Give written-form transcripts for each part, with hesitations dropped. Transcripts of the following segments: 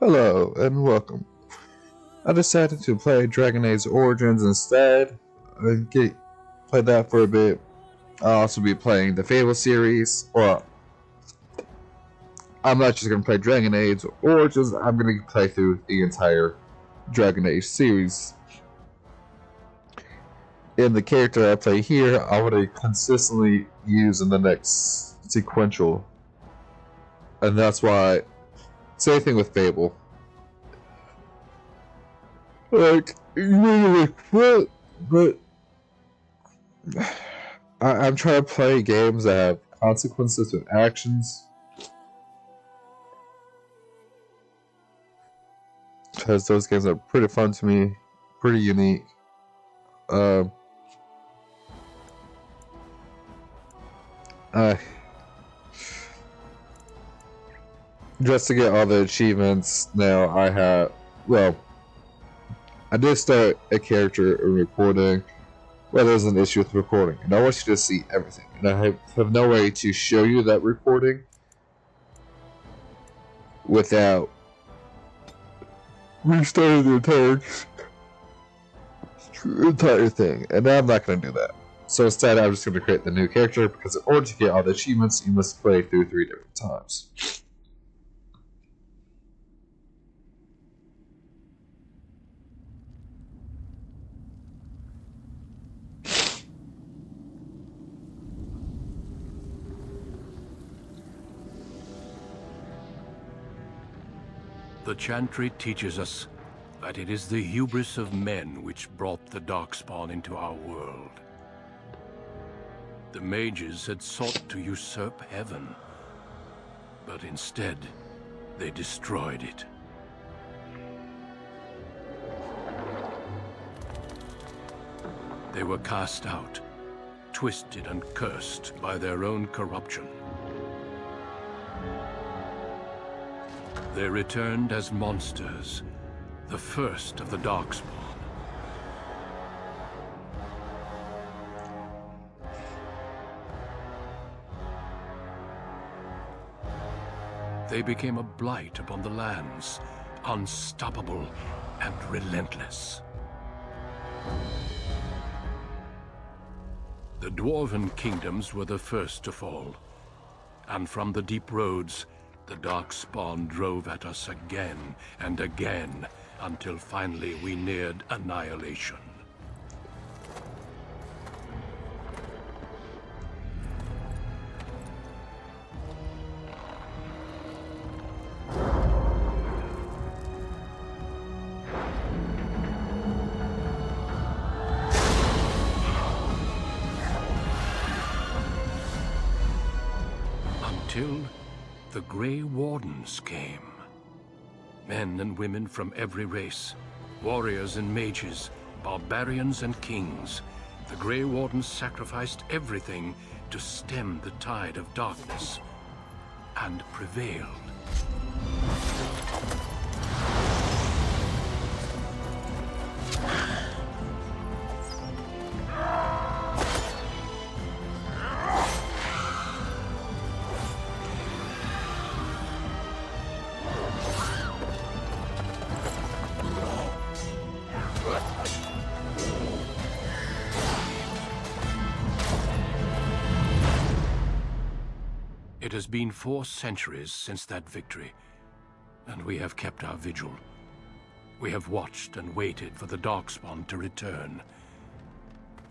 Hello and welcome. I decided to play Dragon Age Origins instead. Play that for a bit. I'll also be playing the Fable series. Well, I'm not just gonna play Dragon Age Origins. I'm gonna play through the entire Dragon Age series. In the character I play here, I want to consistently use in the next sequential, and that's why. Same thing with Fable. Like, what? But I'm trying to play games that have consequences with actions, because those games are pretty fun to me, pretty unique. Um, uh, just to get all the achievements now, I did start a character recording. Well, there's an issue with recording, and I want you to see everything, and I have no way to show you that recording without restarting the entire thing, and I'm not going to do that. So instead, I'm just going to create the new character, because in order to get all the achievements, you must play through 3 different times. The Chantry teaches us that it is the hubris of men which brought the Darkspawn into our world. The mages had sought to usurp heaven, but instead, they destroyed it. They were cast out, twisted and cursed by their own corruption. They returned as monsters, the first of the Darkspawn. They became a blight upon the lands, unstoppable and relentless. The Dwarven kingdoms were the first to fall, and from the deep roads, the Darkspawn drove at us again and again, until finally we neared annihilation. Until the Grey Wardens came. Men and women from every race, warriors and mages, barbarians and kings. The Grey Wardens sacrificed everything to stem the tide of darkness, and prevailed. It has been 4 centuries since that victory, and we have kept our vigil. We have watched and waited for the Darkspawn to return.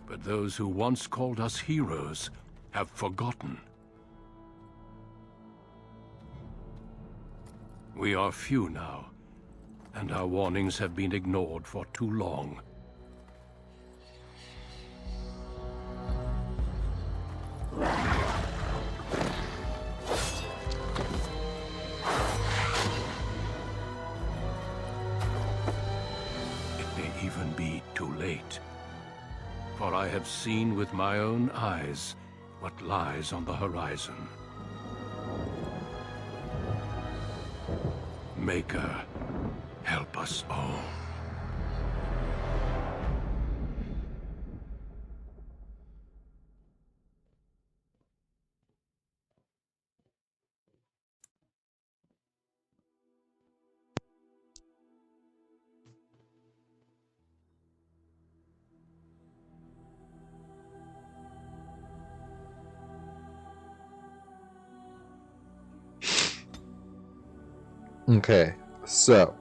But those who once called us heroes have forgotten. We are few now, and our warnings have been ignored for too long. Even be too late. For I have seen with my own eyes what lies on the horizon. Maker, help us all. Okay, so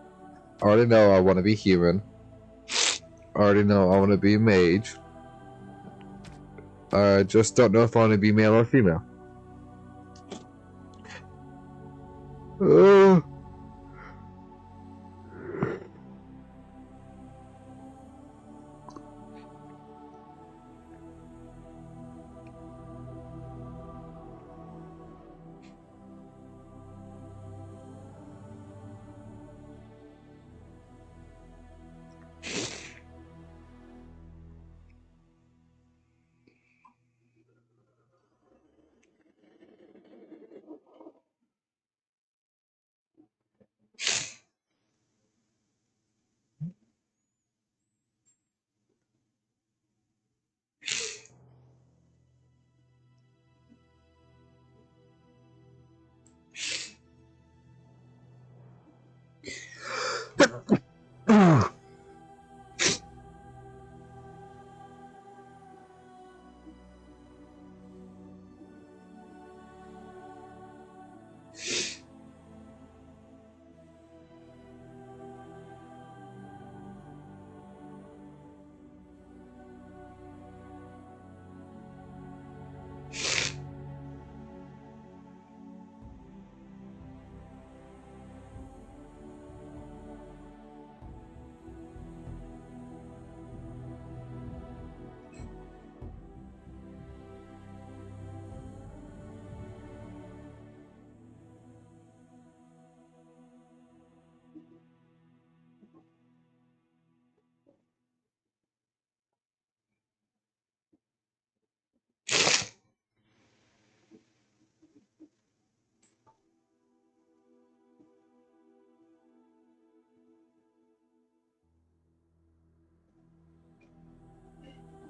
I already know I want to be human. I already know I want to be mage. I just don't know if I want to be male or female. Uh,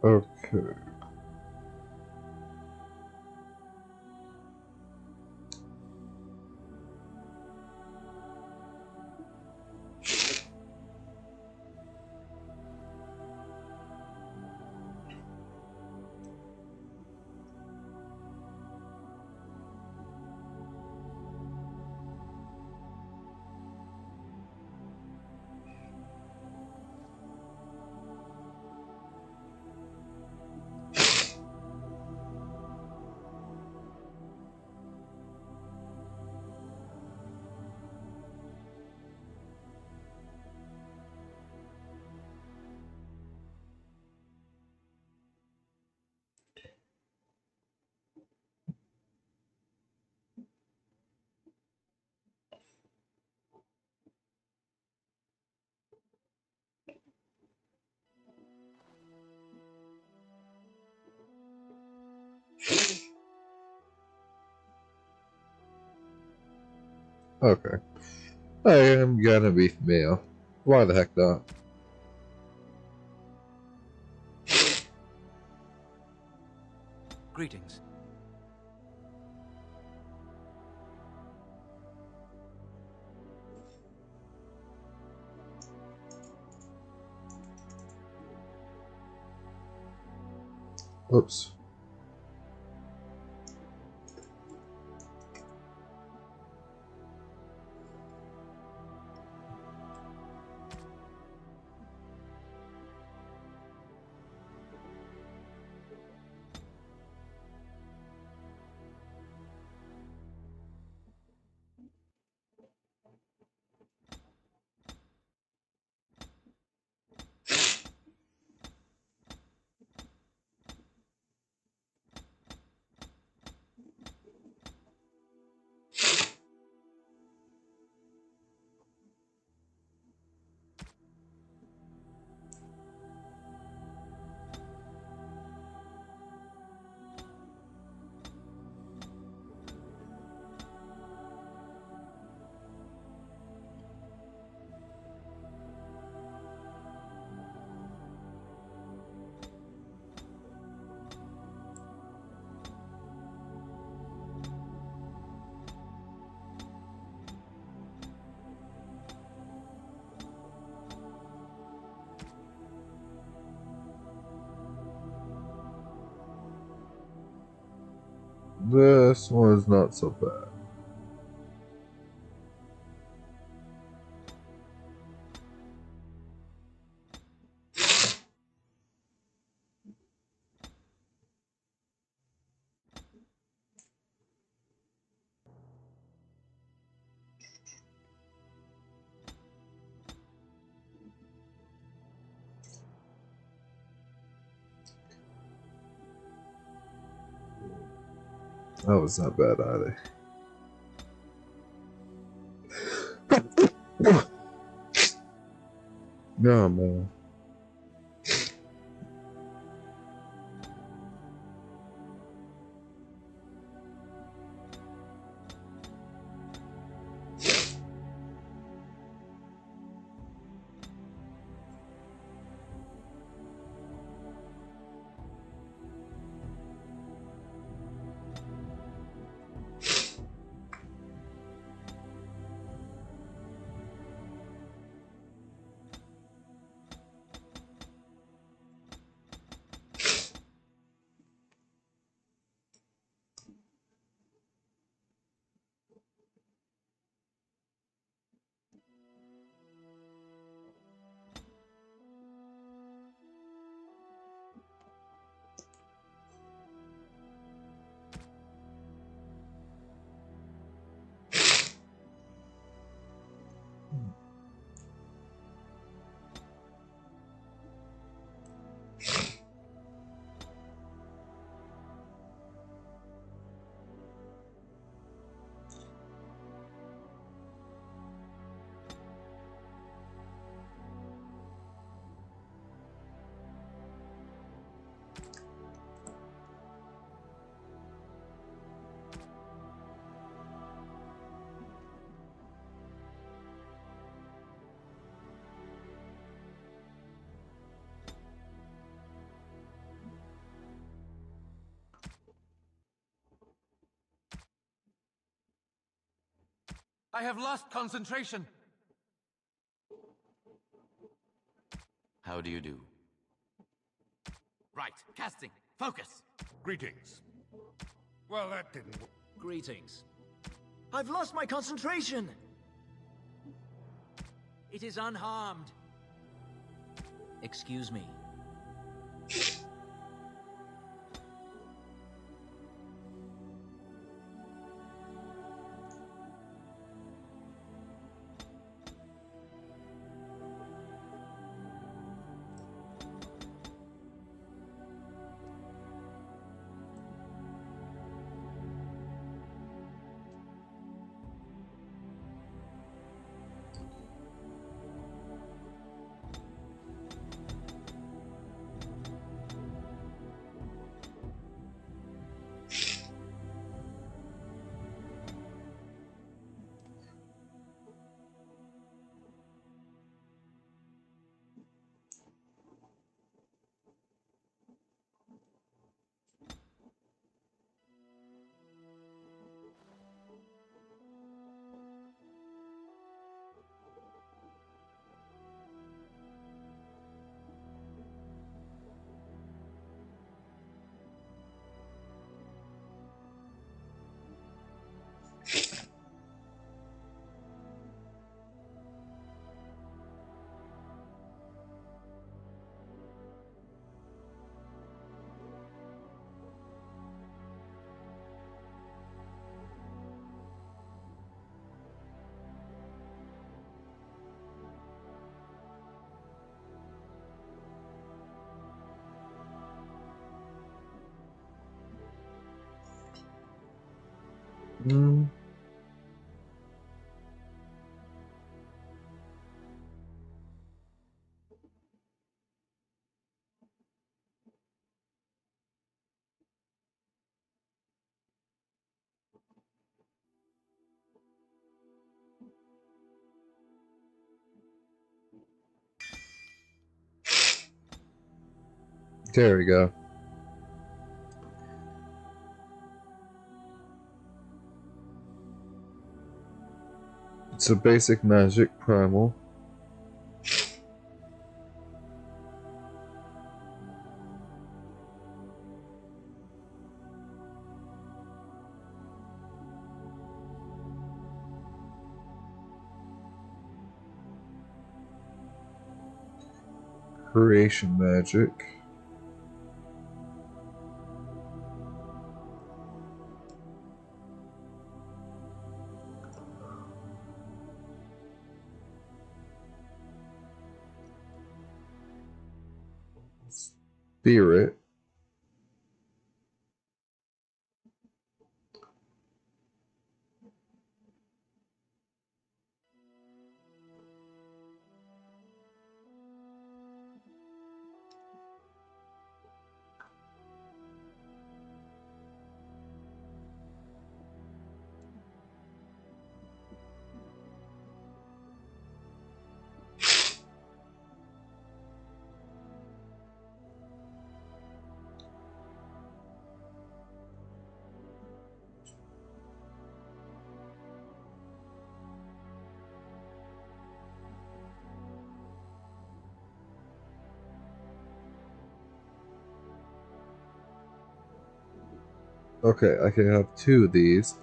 okay. Okay. I am gonna be male. Why the heck not? Greetings. Oops. This one's not so bad. That was not bad either. No, man. I have lost concentration. How do you do? Right, casting. Focus. Greetings. Well, that didn't work. Greetings. I've lost my concentration. It is unharmed. Excuse me. Mm. There we go. It's a basic magic primal. Creation magic. Spirit. Okay, I can have 2 of these.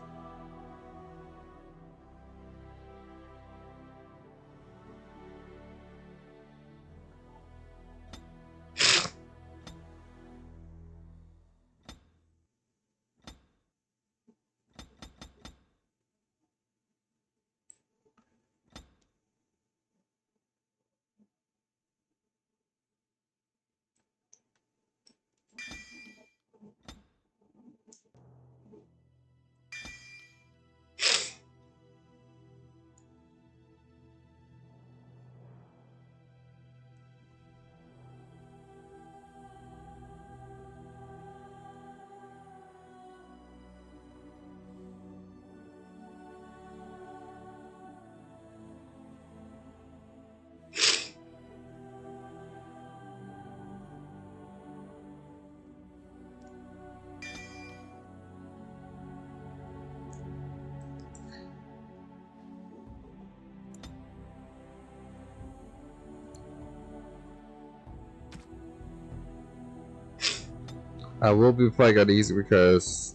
I will be playing on easy because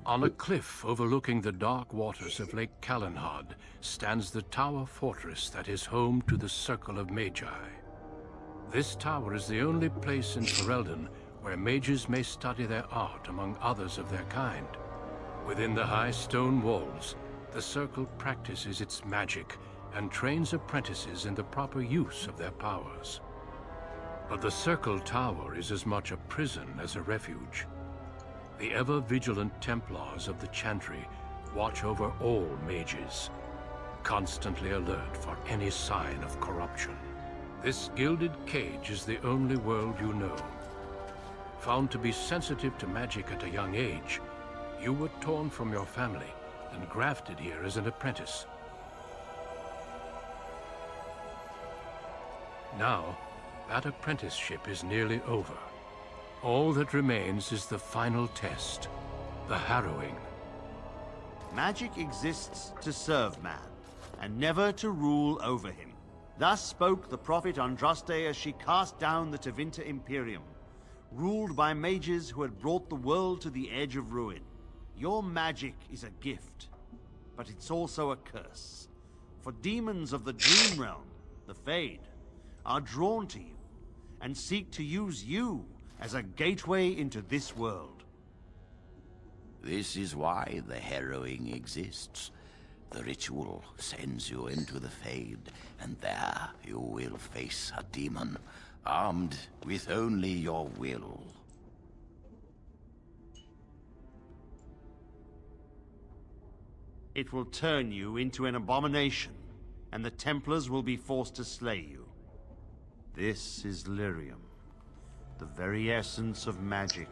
On a cliff overlooking the dark waters of Lake Calenhad stands the tower fortress that is home to the Circle of Magi. This tower is the only place in Ferelden where mages may study their art among others of their kind. Within the high stone walls, the Circle practices its magic and trains apprentices in the proper use of their powers. But the Circle Tower is as much a prison as a refuge. The ever-vigilant Templars of the Chantry watch over all mages, constantly alert for any sign of corruption. This gilded cage is the only world you know. Found to be sensitive to magic at a young age, you were torn from your family and grafted here as an apprentice. Now, that apprenticeship is nearly over. All that remains is the final test, the harrowing. Magic exists to serve man, and never to rule over him. Thus spoke the prophet Andraste as she cast down the Tevinter Imperium, ruled by mages who had brought the world to the edge of ruin. Your magic is a gift, but it's also a curse. For demons of the Dream Realm, the Fade, are drawn to you, and seek to use you as a gateway into this world. This is why the harrowing exists. The ritual sends you into the Fade, and there you will face a demon, armed with only your will. It will turn you into an abomination, and the Templars will be forced to slay you. This is Lyrium, the very essence of magic,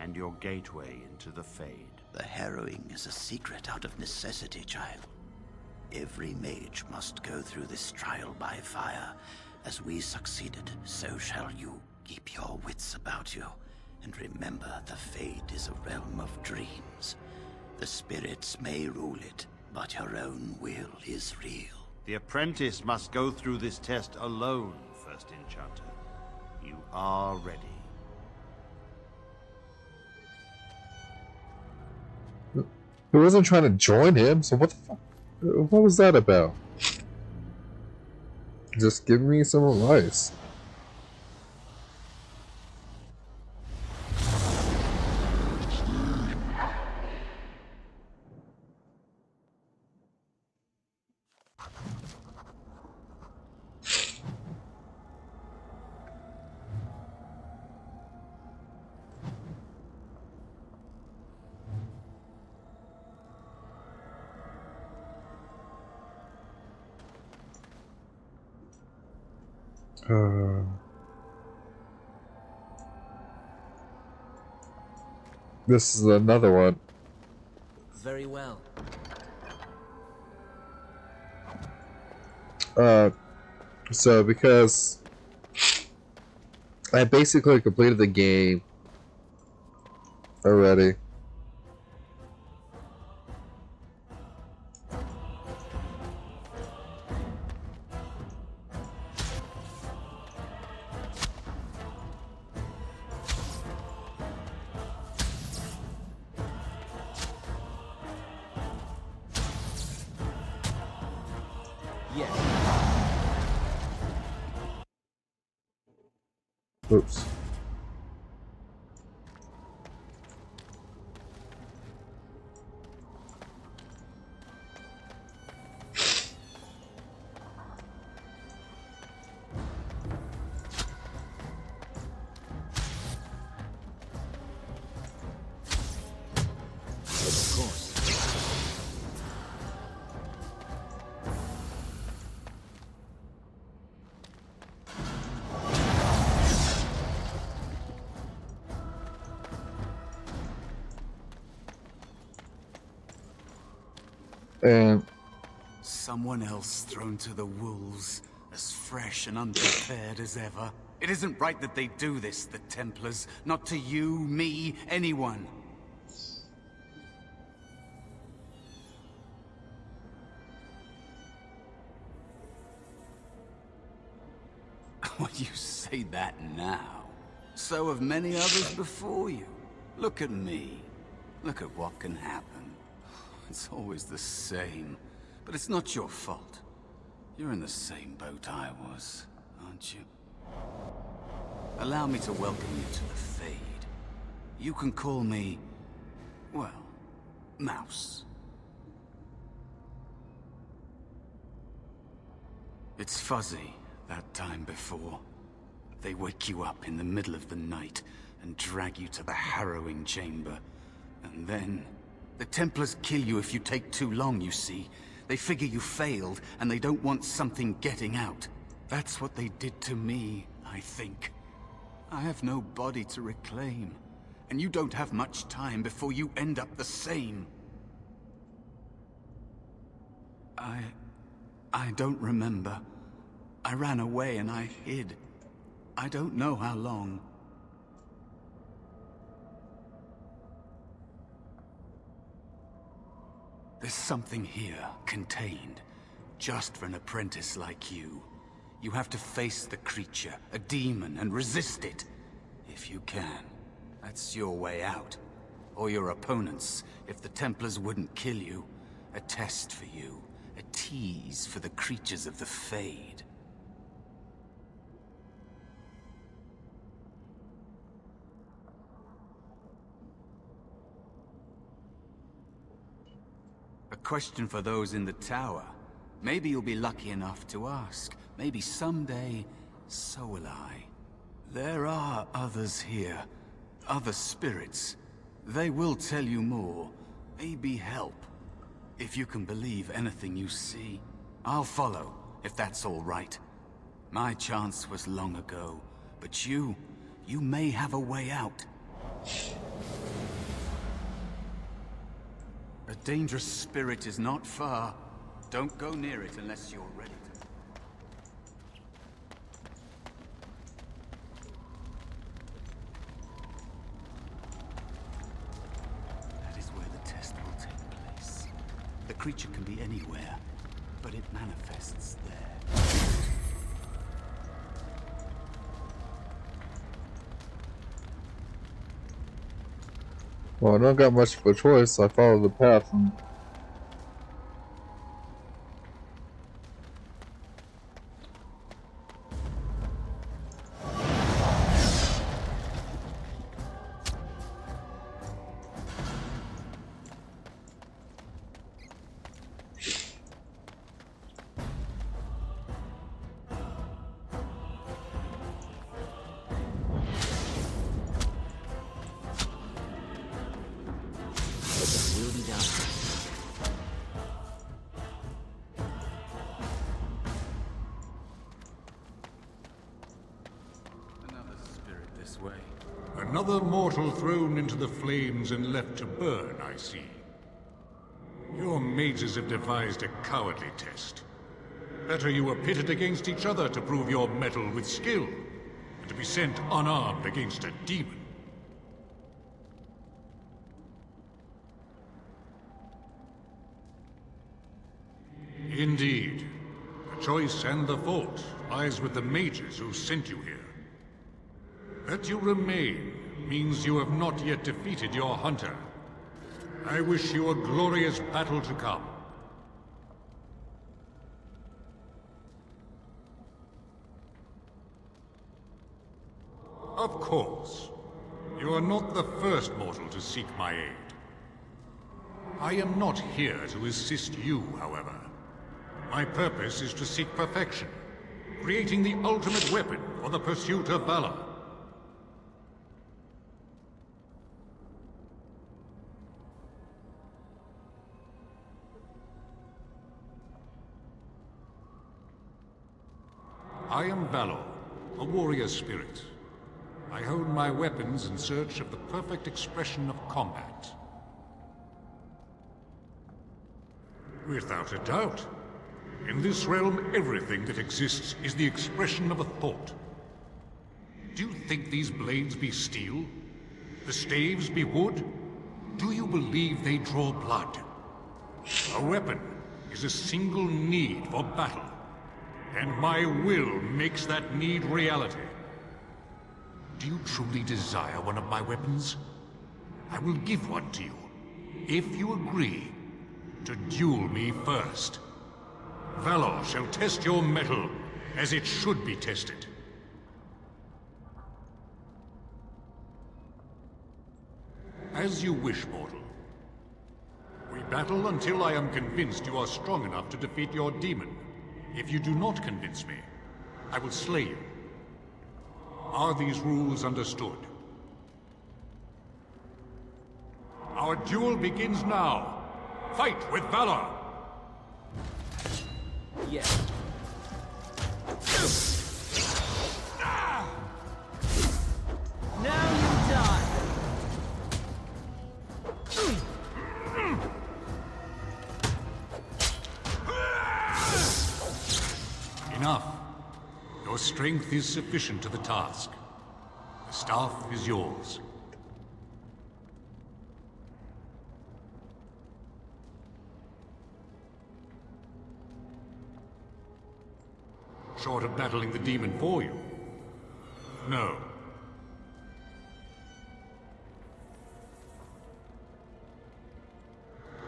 and your gateway into the Fade. The harrowing is a secret out of necessity, child. Every mage must go through this trial by fire. As we succeeded, so shall you. Keep your wits about you, and remember the Fade is a realm of dreams. The spirits may rule it, but your own will is real. The apprentice must go through this test alone, First Enchanter. You are ready. he wasn't trying to join him, so what the fuck? What was that about? Just give me some advice. This is another one. Very well. So because I basically completed the game already. Oops. Of course. And Someone else thrown to the wolves, as fresh and unprepared as ever. It isn't right that they do this, the Templars. Not to you, me, anyone. Well, you say that now. So have many others before you. Look at me. Look at what can happen. It's always the same. But it's not your fault. You're in the same boat I was, aren't you? Allow me to welcome you to the Fade. You can call me, well, Mouse. It's fuzzy, that time before. They wake you up in the middle of the night and drag you to the harrowing chamber. And then, the Templars kill you if you take too long, you see. They figure you failed, and they don't want something getting out. That's what they did to me, I think. I have no body to reclaim, and you don't have much time before you end up the same. I don't remember. I ran away and I hid. I don't know how long. There's something here, contained, just for an apprentice like you. You have to face the creature, a demon, and resist it. If you can. That's your way out. Or your opponent's, if the Templars wouldn't kill you. A test for you. A tease for the creatures of the Fade. A question for those in the tower. Maybe you'll be lucky enough to ask. Maybe someday, so will I. There are others here. Other spirits. They will tell you more. Maybe help. If you can believe anything you see. I'll follow, if that's all right. My chance was long ago. But you may have a way out. A dangerous spirit is not far. Don't go near it unless you're ready to. That is where the test will take place. The creature can be anywhere, but it manifests there. well, I don't got much of a choice, so I follow the path and We'll be down. Another spirit this way. Another mortal thrown into the flames and left to burn, I see. Your mages have devised a cowardly test. Better you were pitted against each other to prove your mettle with skill, and to be sent unarmed against a demon. Indeed. The choice and the fault lies with the mages who sent you here. That you remain means you have not yet defeated your hunter. I wish you a glorious battle to come. Of course. You are not the first mortal to seek my aid. I am not here to assist you, however. My purpose is to seek perfection, creating the ultimate weapon for the pursuit of valor. I am Valor, a warrior spirit. I hone my weapons in search of the perfect expression of combat. Without a doubt. In this realm, everything that exists is the expression of a thought. Do you think these blades be steel? The staves be wood? Do you believe they draw blood? A weapon is a single need for battle, and my will makes that need reality. Do you truly desire one of my weapons? I will give one to you, if you agree to duel me first. Valor shall test your mettle as it should be tested. As you wish, mortal. We battle until I am convinced you are strong enough to defeat your demon. If you do not convince me, I will slay you. Are these rules understood? Our duel begins now. Fight with valor! Yes. Now you die! Enough. Your strength is sufficient to the task. The staff is yours. Short of battling the demon for you? No.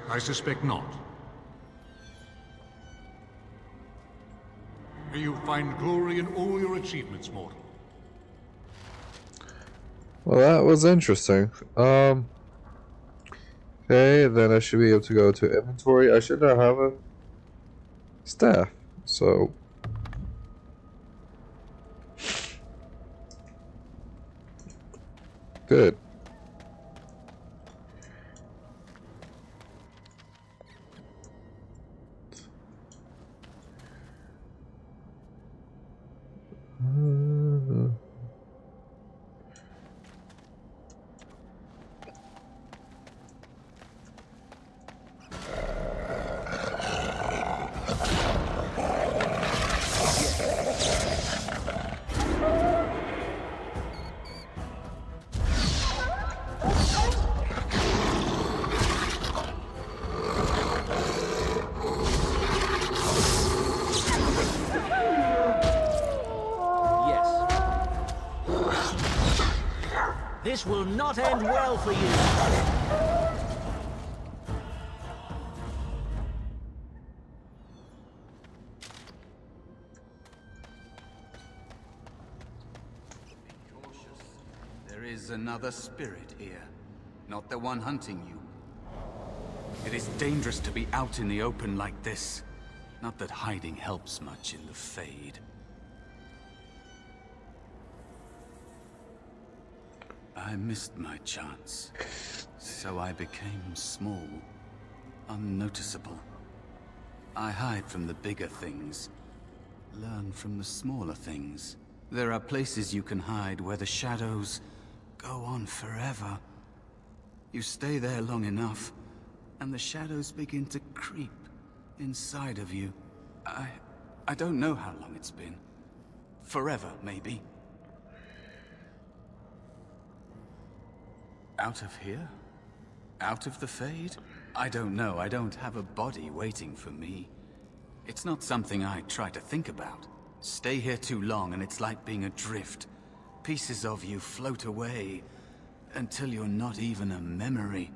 I suspect not. May you find glory in all your achievements, mortal. Well, that was interesting. Okay, then I should be able to go to inventory. I should now have a staff, so... Good. This will not end well for you. There is another spirit here, not the one hunting you. It is dangerous to be out in the open like this. Not that hiding helps much in the Fade. I missed my chance, so I became small, unnoticeable. I hide from the bigger things, learn from the smaller things. There are places you can hide where the shadows go on forever. You stay there long enough, and the shadows begin to creep inside of you. I don't know how long it's been. Forever, maybe. Out of here? Out of the Fade? I don't know. I don't have a body waiting for me. It's not something I try to think about. Stay here too long and it's like being adrift. Pieces of you float away until you're not even a memory.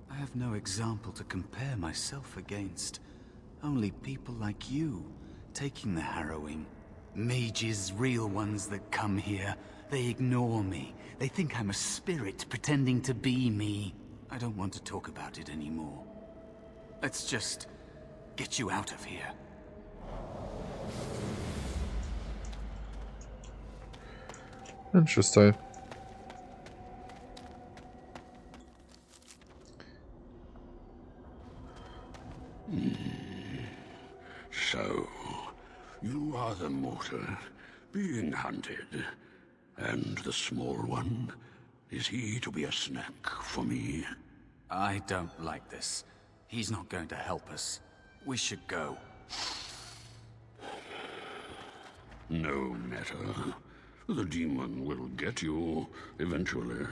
I have no example to compare myself against. Only people like you, taking the harrowing. Mages, real ones that come here. They ignore me. They think I'm a spirit pretending to be me. I don't want to talk about it anymore. Let's just get you out of here. Interesting. So, you are the mortal being hunted. And the small one, is he to be a snack for me? I don't like this. He's not going to help us. We should go. No matter. The demon will get you eventually.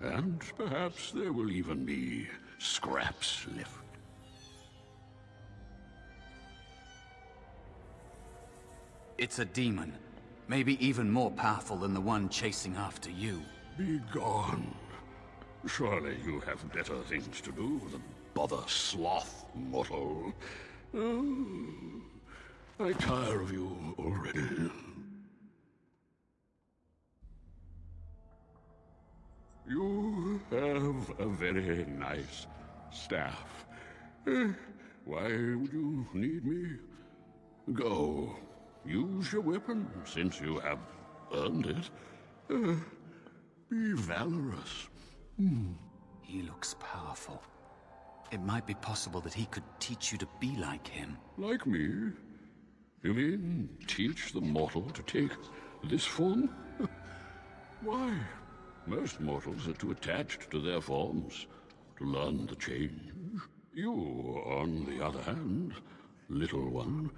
And perhaps there will even be scraps left. It's a demon. Maybe even more powerful than the one chasing after you. Be gone. Surely you have better things to do than bother sloth, mortal. Oh, I tire of you already. You have a very nice staff. Why would you need me? Go. Use your weapon, since you have earned it. Be valorous. He looks powerful. It might be possible that he could teach you to be like him. Like me? You mean teach the mortal to take this form? Why? Most mortals are too attached to their forms to learn the change. You, on the other hand, little one,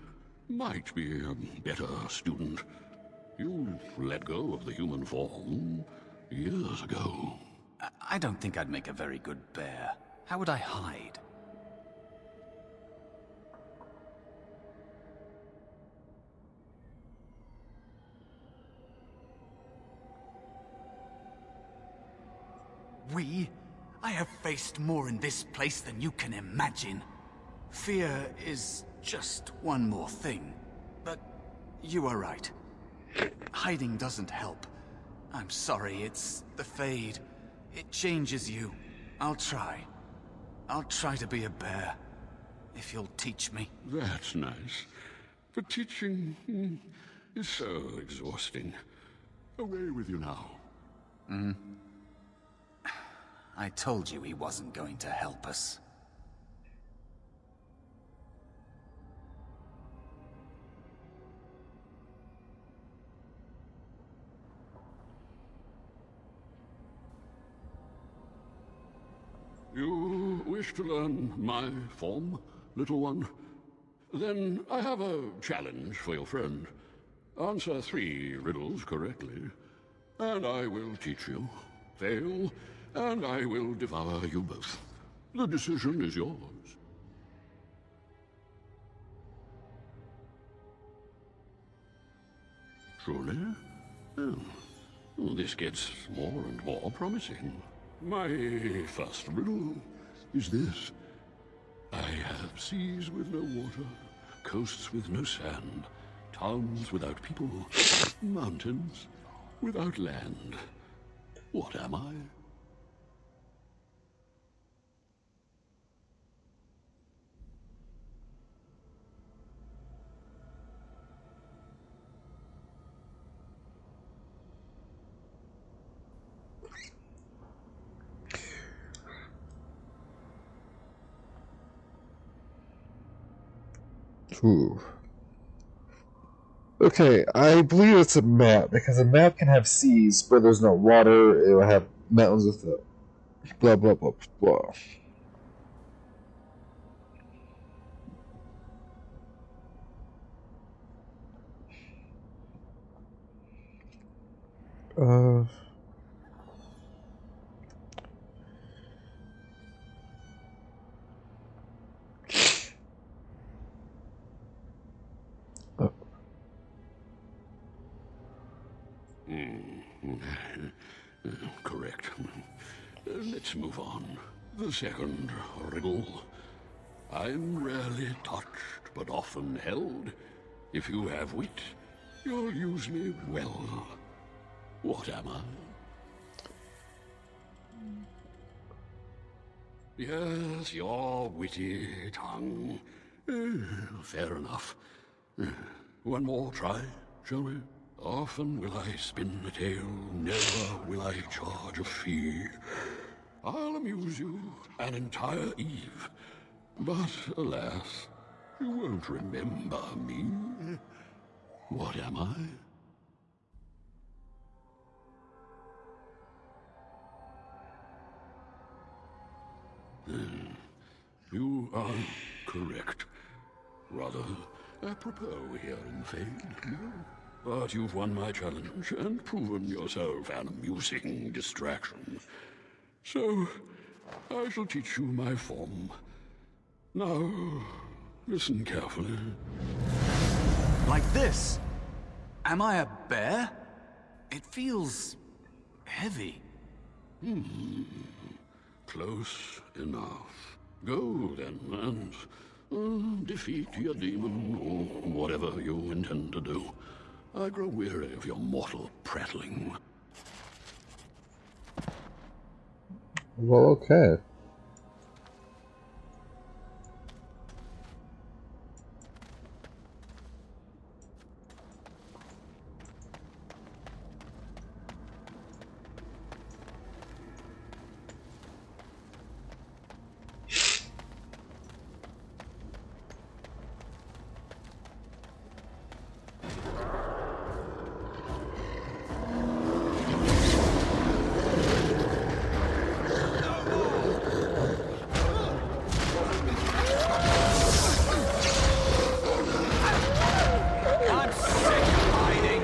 might be a better student. You let go of the human form years ago. I don't think I'd make a very good bear. How would I hide? I have faced more in this place than you can imagine. Fear is just one more thing. But you are right. Hiding doesn't help. I'm sorry, it's the Fade. It changes you. I'll try. I'll try to be a bear. If you'll teach me. That's nice. But teaching is so exhausting. Away with you now. I told you he wasn't going to help us. You wish to learn my form, little one? Then I have a challenge for your friend. Answer 3 riddles correctly, and I will teach you. Fail, and I will devour you both. The decision is yours. Truly? Oh. This gets more and more promising. My first riddle is this. I have seas with no water, coasts with no sand, towns without people, mountains without land. What am I? Ooh. Okay, I believe it's a map, because a map can have seas, but there's no water. It will have mountains with the blah blah blah blah. Uh. Correct. Let's move on. The second riddle. I'm rarely touched, but often held. If you have wit, you'll use me well. What am I? Yes, your witty tongue. Fair enough. One more try, shall we? Often will I spin the tale, never will I charge a fee. I'll amuse you an entire eve, but alas, you won't remember me. What am I? You are correct. Rather apropos here in Fade. But you've won my challenge and proven yourself an amusing distraction. So, I shall teach you my form. Now, listen carefully. Like this? Am I a bear? It feels heavy. Close enough. Go then, and defeat your demon, or whatever you intend to do. I grow weary of your mortal prattling. Well, okay. I'm sick of hiding.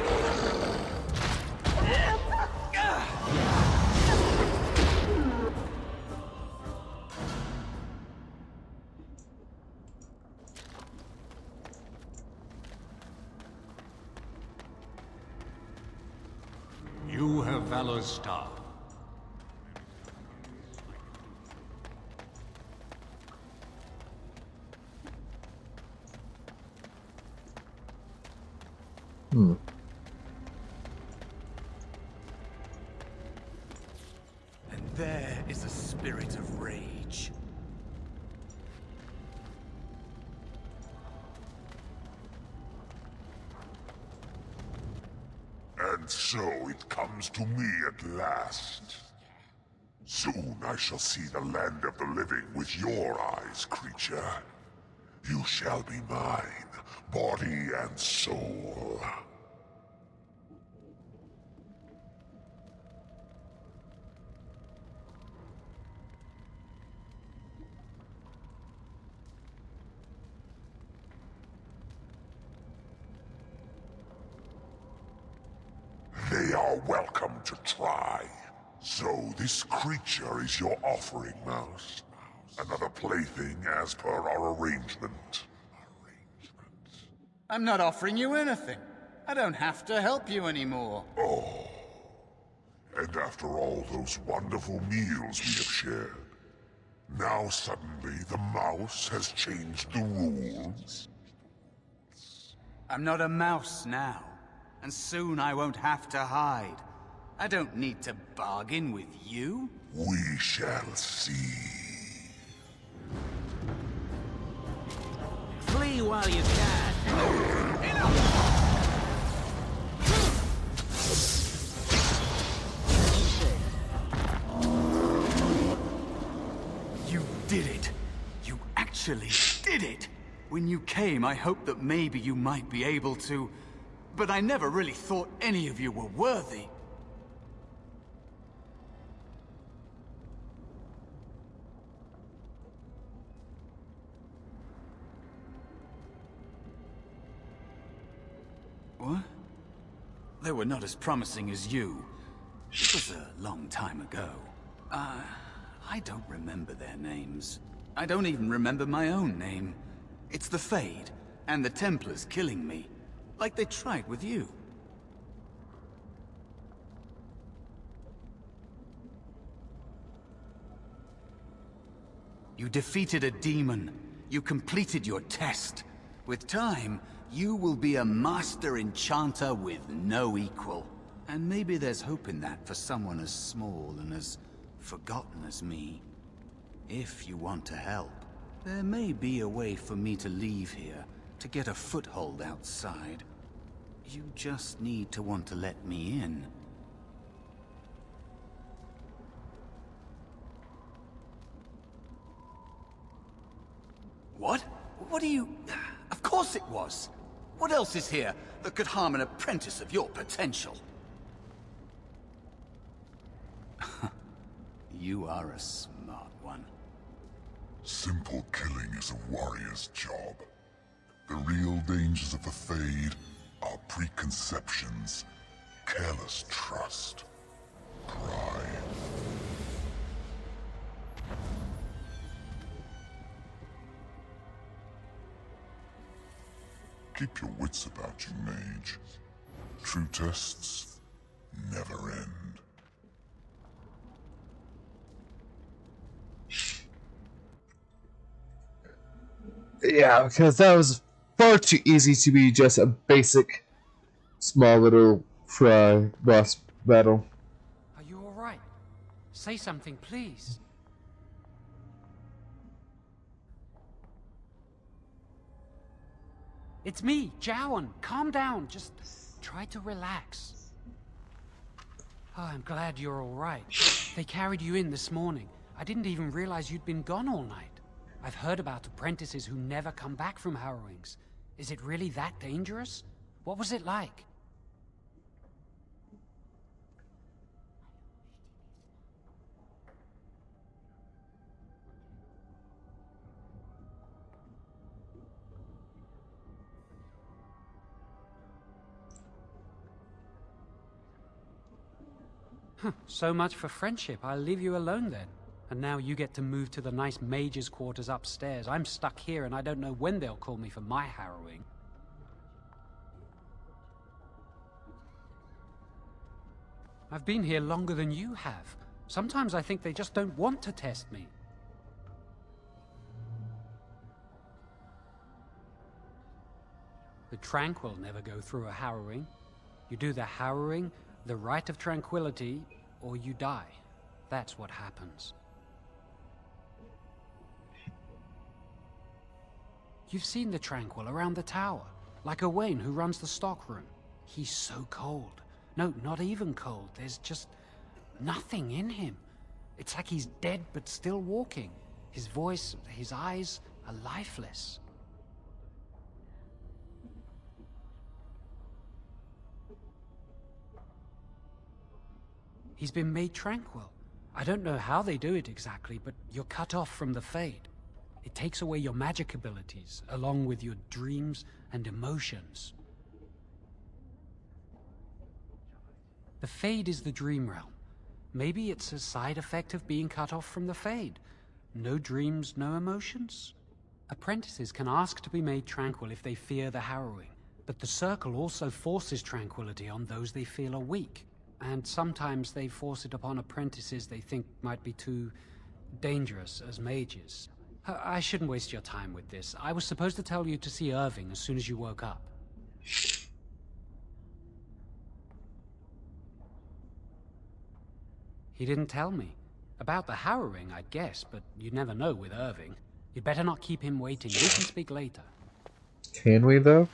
You have Valor's star. And there is a spirit of rage. And so it comes to me at last. Soon I shall see the land of the living with your eyes, creature. You shall be mine, body and soul. They are welcome to try. So this creature is your offering, Mouse. Another plaything as per our arrangement. I'm not offering you anything. I don't have to help you anymore. Oh. And after all those wonderful meals we have shared, now suddenly the mouse has changed the rules? I'm not a mouse now, and soon I won't have to hide. I don't need to bargain with you. We shall see. Flee while you can. You did it. You actually did it. When you came, I hoped that maybe you might be able to, but I never really thought any of you were worthy. What? They were not as promising as you. It was a long time ago. I don't remember their names. I don't even remember my own name. It's the Fade, and the Templars killing me. Like they tried with you. You defeated a demon. You completed your test. With time, you will be a master enchanter with no equal. And maybe there's hope in that for someone as small and as forgotten as me. If you want to help, there may be a way for me to leave here, to get a foothold outside. You just need to want to let me in. What? What do you... Of course it was! What else is here that could harm an apprentice of your potential? You are a smart one. Simple killing is a warrior's job. The real dangers of the Fade are preconceptions, careless trust, pride. Keep your wits about you, mage. True tests never end. Yeah, because that was far too easy to be just a basic, small little fry boss battle. Are you alright? Say something, please. It's me, Jowan. Calm down. Just try to relax. Oh, I'm glad you're alright. They carried you in this morning. I didn't even realize you'd been gone all night. I've heard about apprentices who never come back from harrowings. Is it really that dangerous? What was it like? So much for friendship. I'll leave you alone then. And now you get to move to the nice mage's quarters upstairs. I'm stuck here and I don't know when they'll call me for my harrowing. I've been here longer than you have. Sometimes I think they just don't want to test me. The Tranquil never go through a harrowing. You do the harrowing, the rite of tranquility, or you die. That's what happens. You've seen the Tranquil around the tower, like Owain who runs the stockroom. He's so cold. No, not even cold. There's just nothing in him. It's like he's dead but still walking. His voice, his eyes are lifeless. He's been made tranquil. I don't know how they do it exactly, but you're cut off from the Fade. It takes away your magic abilities, along with your dreams and emotions. The Fade is the dream realm. Maybe it's a side effect of being cut off from the Fade. No dreams, no emotions? Apprentices can ask to be made tranquil if they fear the harrowing, but the Circle also forces tranquility on those they feel are weak. And sometimes they force it upon apprentices they think might be too dangerous as mages. I shouldn't waste your time with this. I was supposed to tell you to see Irving as soon as you woke up. He didn't tell me. About the harrowing, I'd guess, but you'd never know with Irving. You'd better not keep him waiting. We can speak later. Can we, though?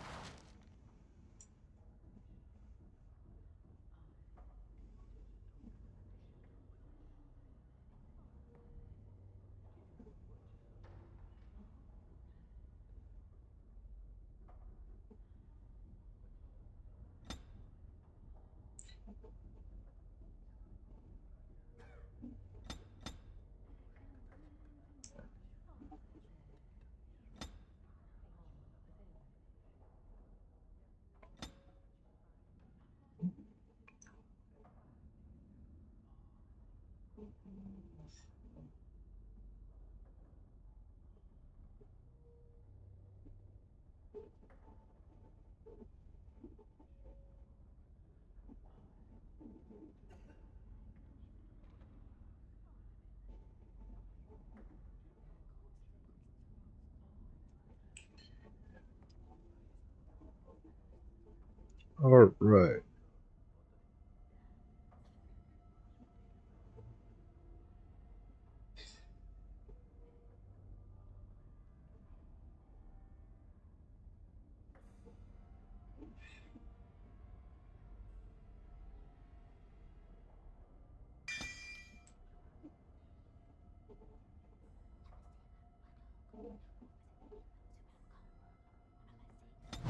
Alright.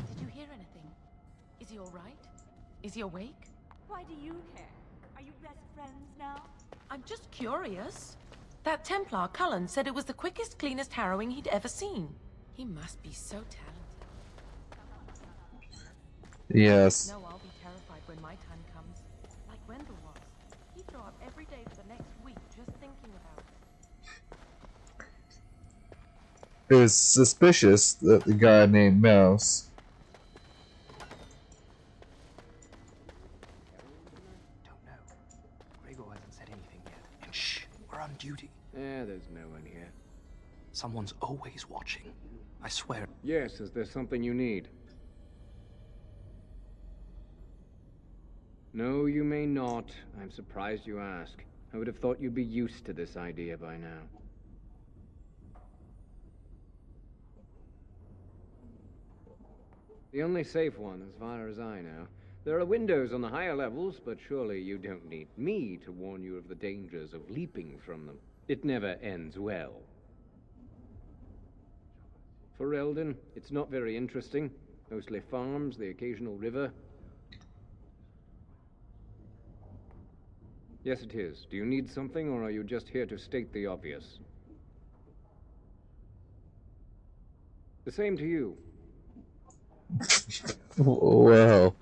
Did you hear anything? Is he all right? Is he awake? Why do you care? Are you best friends now? I'm just curious. That Templar, Cullen, said it was the quickest, cleanest harrowing he'd ever seen. He must be so talented. Yes. No, I'll be terrified when my time comes. Like Wendell was. He'd throw up every day for the next week just thinking about it. It was suspicious that the guy named Mouse. Don't know. Gregor hasn't said anything yet. And shh, we're on duty. There's no one here. Someone's always watching. I swear. Yes, is there something you need? No, you may not. I'm surprised you ask. I would have thought you'd be used to this idea by now. The only safe one, as far as I know. There are windows on the higher levels, but surely you don't need me to warn you of the dangers of leaping from them. It never ends well. For Eldon, it's not very interesting. Mostly farms, the occasional river. Yes, it is. Do you need something, or are you just here to state the obvious? The same to you. Well.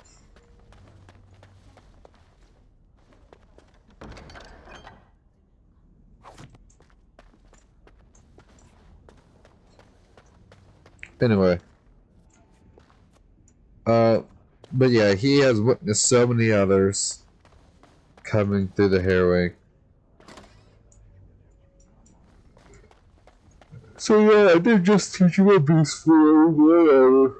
Anyway. But yeah, he has witnessed so many others coming through the harrowing. So yeah, I did just teach you a beast for whatever.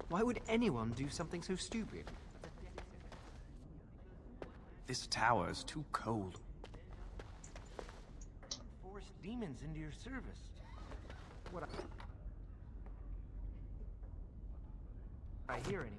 Why would anyone do something so stupid? This tower is too cold. Force demons into your service. What I hear anyway.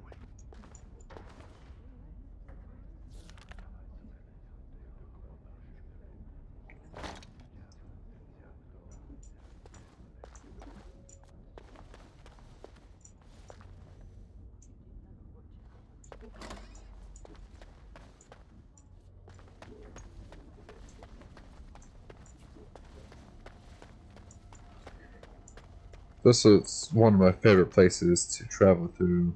This is one of my favorite places to travel through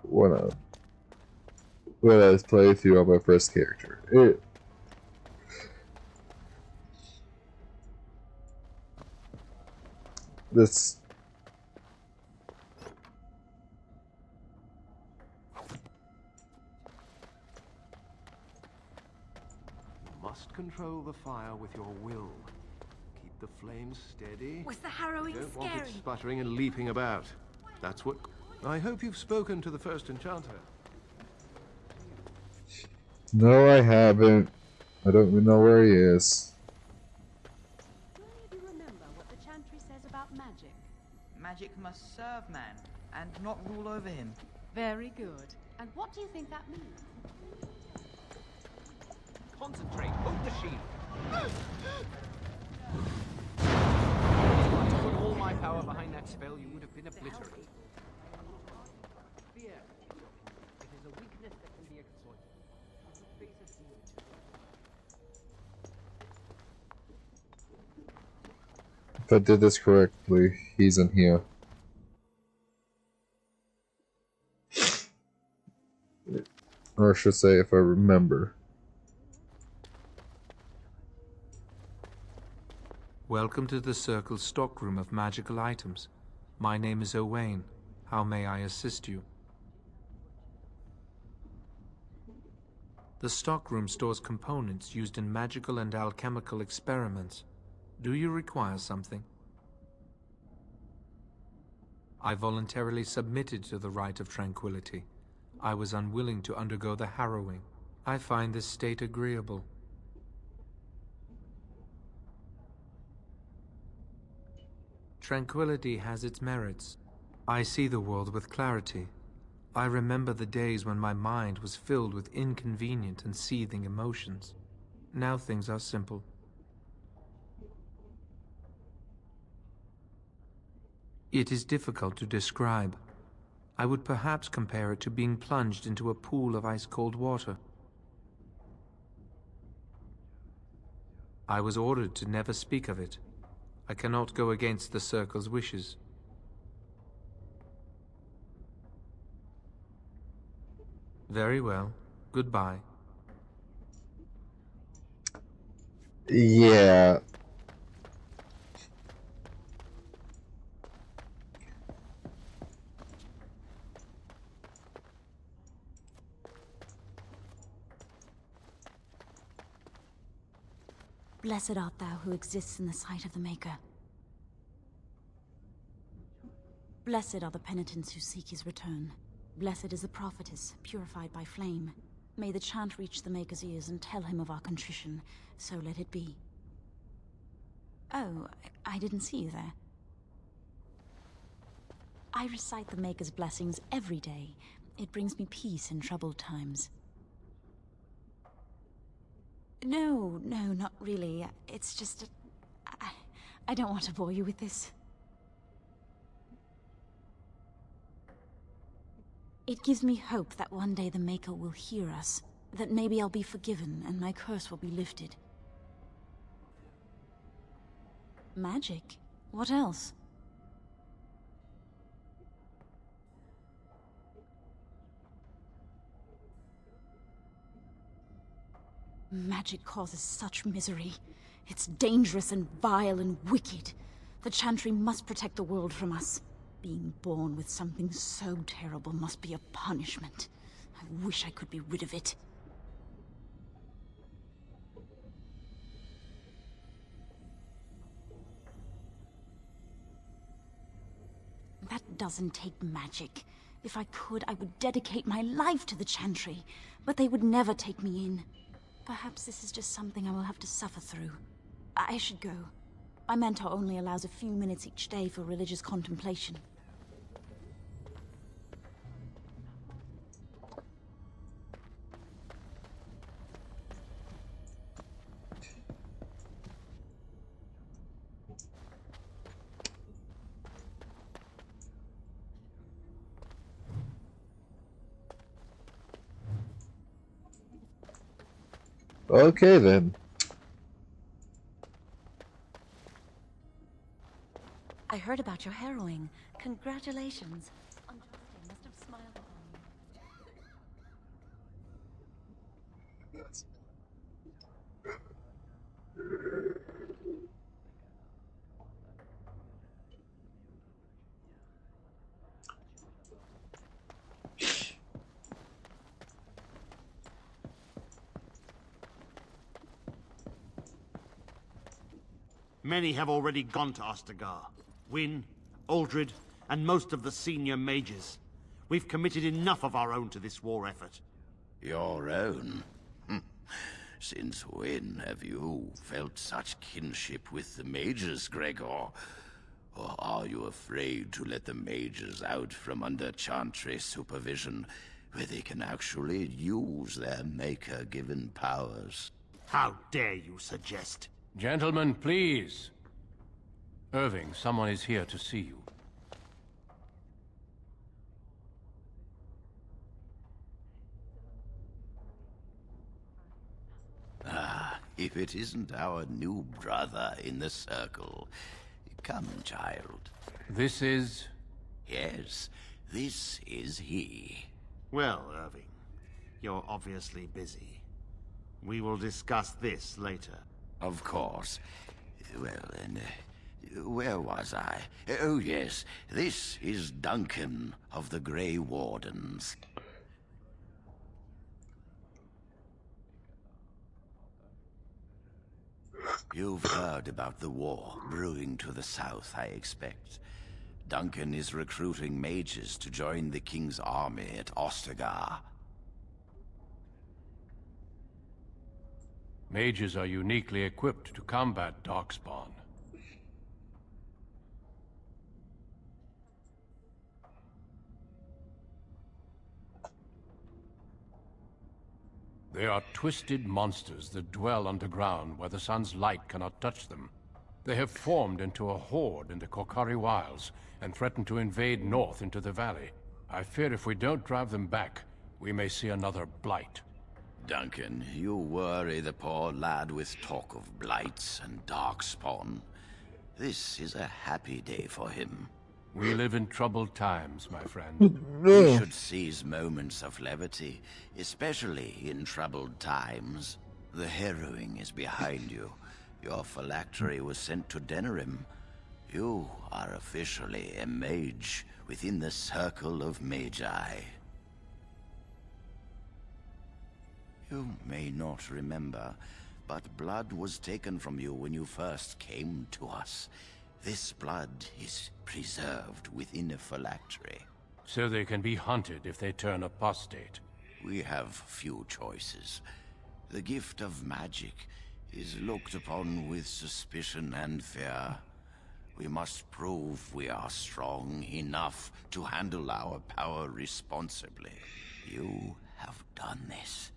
when I was playing through on my first character. This Must control the fire with your will. Keep the flames steady. Was the harrowing Don't want scary? it sputtering and leaping about. That's what... I hope you've spoken to the first enchanter. No, I haven't. I don't even know where he is. Do any of you remember what the chantry says about magic? Magic must serve man, and not rule over him. Very good. And what do you think that means? Concentrate, hold the shield. To put all my power behind that spell, you would have been obliterated. Fear. It is a weakness that can be exploited. I did this correctly, he's in here. Or I should say, if I remember. Welcome to the Circle's stockroom of magical items. My name is Owain. How may I assist you? The stockroom stores components used in magical and alchemical experiments. Do you require something? I voluntarily submitted to the right of tranquility. I was unwilling to undergo the harrowing. I find this state agreeable. Tranquility has its merits. I see the world with clarity. I remember the days when my mind was filled with inconvenient and seething emotions. Now things are simple. It is difficult to describe. I would perhaps compare it to being plunged into a pool of ice-cold water. I was ordered to never speak of it. I cannot go against the Circle's wishes. Very well. Goodbye. Yeah. Blessed art thou who exists in the sight of the Maker. Blessed are the penitents who seek his return. Blessed is the prophetess, purified by flame. May the chant reach the Maker's ears and tell him of our contrition, so let it be. Oh, I didn't see you there. I recite the Maker's blessings every day. It brings me peace in troubled times. No, not really. It's just... I don't want to bore you with this. It gives me hope that one day the Maker will hear us, that maybe I'll be forgiven and my curse will be lifted. Magic? What else? Magic causes such misery. It's dangerous and vile and wicked. The Chantry must protect the world from us. Being born with something so terrible must be a punishment. I wish I could be rid of it. That doesn't take magic. If I could, I would dedicate my life to the Chantry, but they would never take me in. Perhaps this is just something I will have to suffer through. I should go. My mentor only allows a few minutes each day for religious contemplation. Okay then. I heard about your harrowing. Congratulations. Andraste must have smiled upon you. Many have already gone to Ostagar. Wynne, Aldred, and most of the senior mages. We've committed enough of our own to this war effort. Your own? Since when have you felt such kinship with the mages, Gregor? Or are you afraid to let the mages out from under Chantry supervision, where they can actually use their Maker-given powers? How dare you suggest? Gentlemen, please. Irving, someone is here to see you. Ah, if it isn't our new brother in the Circle. Come, child. This is... Yes, this is he. Well, Irving, you're obviously busy. We will discuss this later. Of course. Well, then, where was I? Oh, yes, this is Duncan of the Grey Wardens. You've heard about the war brewing to the south, I expect. Duncan is recruiting mages to join the King's army at Ostagar. Mages are uniquely equipped to combat Darkspawn. They are twisted monsters that dwell underground where the sun's light cannot touch them. They have formed into a horde in the Korkari Wilds and threaten to invade north into the valley. I fear if we don't drive them back, we may see another blight. Duncan, you worry the poor lad with talk of blights and darkspawn. This is a happy day for him. We live in troubled times, my friend. We should seize moments of levity, especially in troubled times. The harrowing is behind you. Your phylactery was sent to Denerim. You are officially a mage within the circle of magi. You may not remember, but blood was taken from you when you first came to us. This blood is preserved within a phylactery. So they can be hunted if they turn apostate. We have few choices. The gift of magic is looked upon with suspicion and fear. We must prove we are strong enough to handle our power responsibly. You have done this.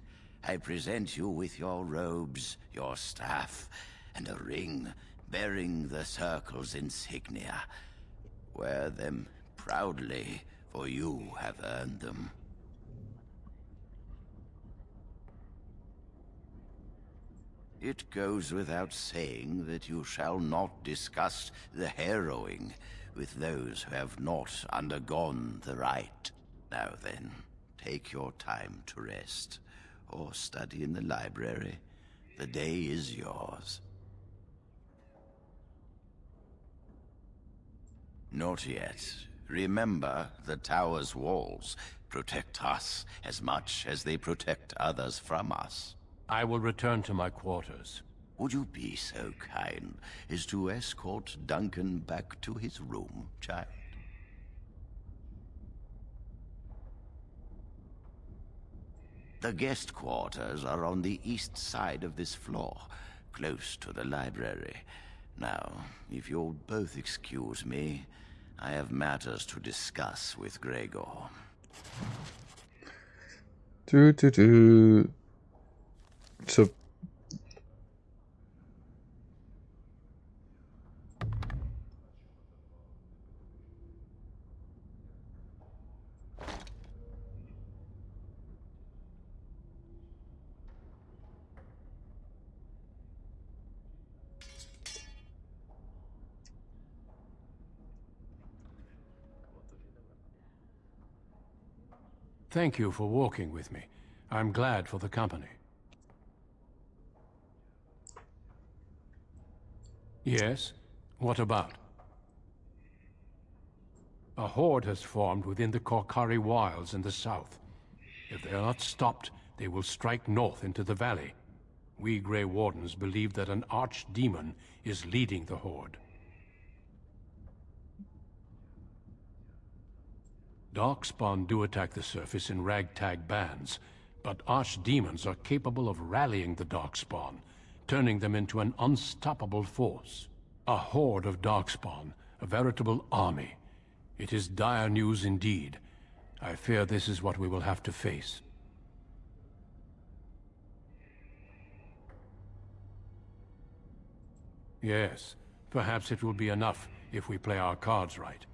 I present you with your robes, your staff, and a ring bearing the Circle's insignia. Wear them proudly, for you have earned them. It goes without saying that you shall not discuss the harrowing with those who have not undergone the rite. Now then, take your time to rest, or study in the library. The day is yours. Not yet. Remember, the tower's walls protect us as much as they protect others from us. I will return to my quarters. Would you be so kind as to escort Duncan back to his room, child? The guest quarters are on the east side of this floor, close to the library. Now, if you'll both excuse me, I have matters to discuss with Gregor. So Thank you for walking with me. I'm glad for the company. Yes? What about? A horde has formed within the Korkari Wilds in the south. If they are not stopped, they will strike north into the valley. We Grey Wardens believe that an archdemon is leading the horde. Darkspawn do attack the surface in ragtag bands, but archdemons are capable of rallying the Darkspawn, turning them into an unstoppable force. A horde of Darkspawn, a veritable army. It is dire news indeed. I fear this is what we will have to face. Yes, perhaps it will be enough if we play our cards right.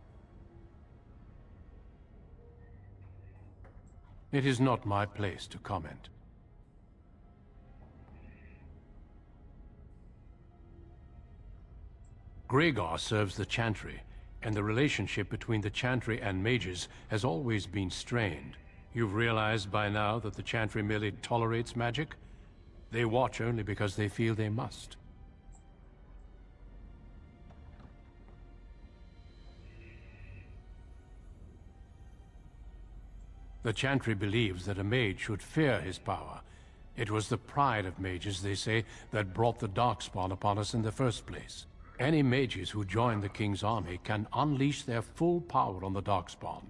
It is not my place to comment. Gregor serves the Chantry, and the relationship between the Chantry and mages has always been strained. You've realized by now that the Chantry merely tolerates magic? They watch only because they feel they must. The Chantry believes that a mage should fear his power. It was the pride of mages, they say, that brought the Darkspawn upon us in the first place. Any mages who join the King's army can unleash their full power on the Darkspawn.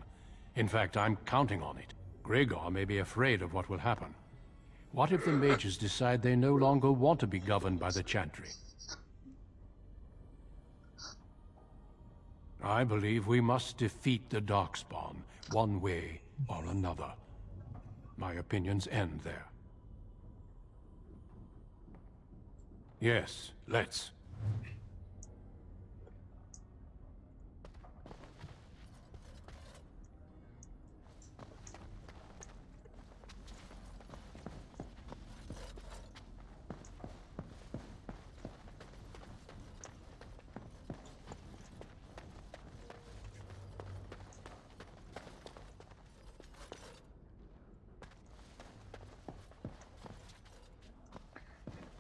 In fact, I'm counting on it. Gregor may be afraid of what will happen. What if the mages decide they no longer want to be governed by the Chantry? I believe we must defeat the Darkspawn, one way or another. My opinions end there. Yes, let's.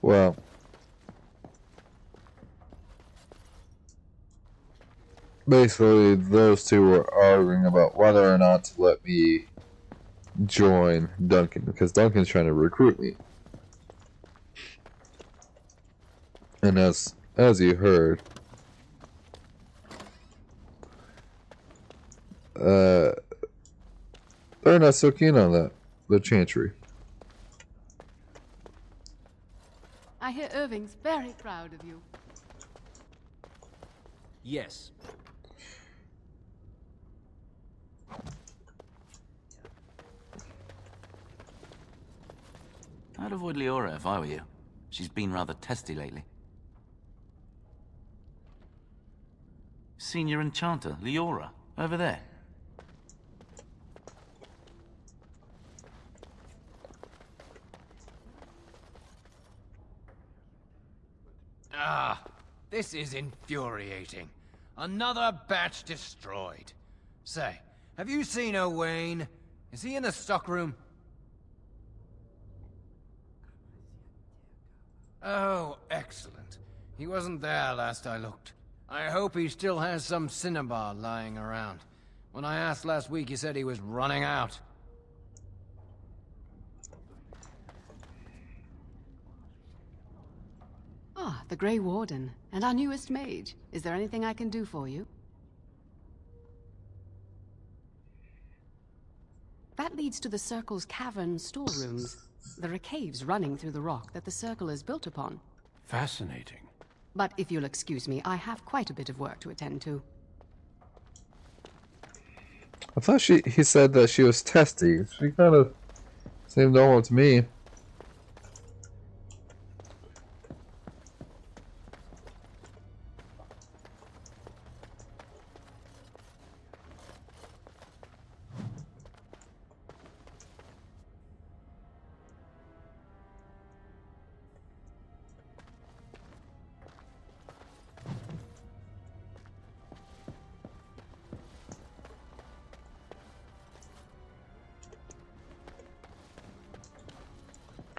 Well, basically, those two were arguing about whether or not to let me join Duncan, because Duncan's trying to recruit me. And as you heard, they're not so keen on that, the Chantry. I hear Irving's very proud of you. Yes. I'd avoid Leora if I were you. She's been rather testy lately. Senior Enchanter, Leora, over there. Ah, this is infuriating. Another batch destroyed. Say, have you seen Owain? Is he in the stockroom? Oh, excellent. He wasn't there last I looked. I hope he still has some cinnabar lying around. When I asked last week, he said he was running out. Ah, the Grey Warden, and our newest mage. Is there anything I can do for you? That leads to the Circle's cavern storerooms. There are caves running through the rock that the Circle is built upon. Fascinating. But if you'll excuse me, I have quite a bit of work to attend to. I thought he said that she was testy. She kind of seemed normal to me.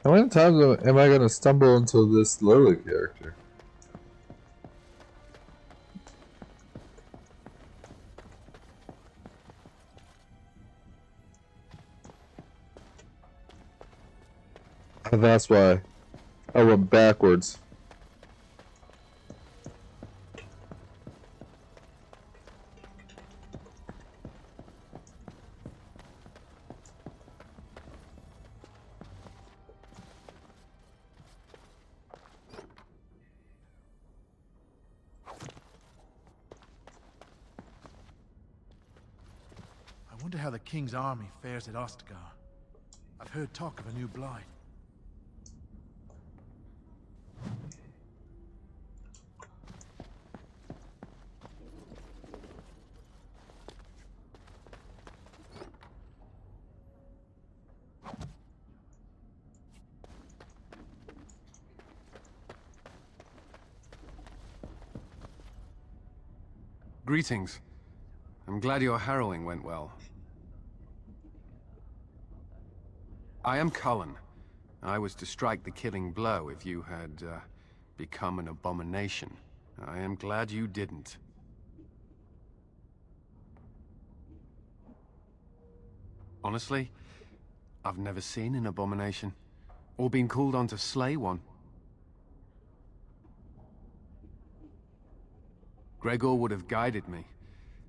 How many times am I gonna stumble into this Lily character? And that's why I went backwards. I wonder how the King's army fares at Ostagar. I've heard talk of a new blight. Greetings. I'm glad your harrowing went well. I am Cullen. I was to strike the killing blow if you had, become an abomination. I am glad you didn't. Honestly, I've never seen an abomination, or been called on to slay one. Gregor would have guided me.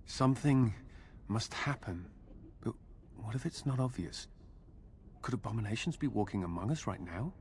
Something must happen. But what if it's not obvious? Could abominations be walking among us right now?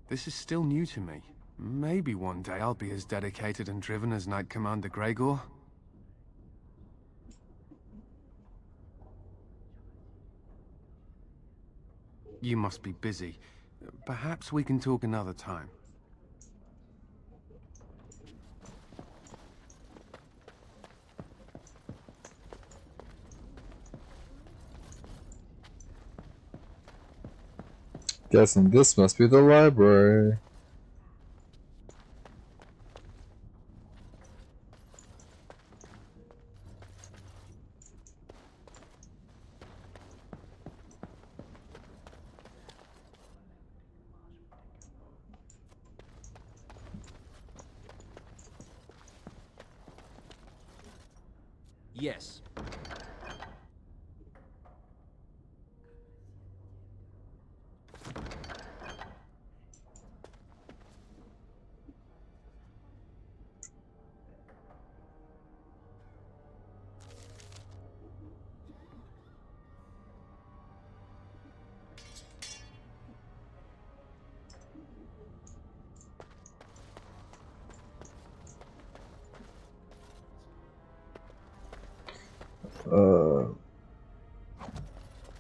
This is still new to me. Maybe one day I'll be as dedicated and driven as Knight Commander Gregor. You must be busy. Perhaps we can talk another time. Guessing this must be the library. Yes.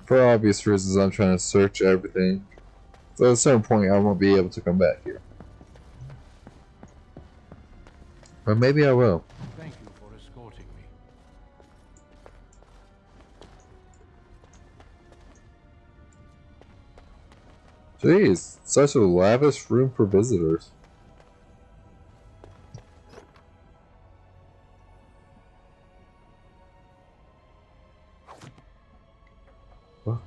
For obvious reasons, I'm trying to search everything. So at a certain point, I won't be able to come back here. Or maybe I will. Thank you for escorting me. Jeez, such a lavish room for visitors. What?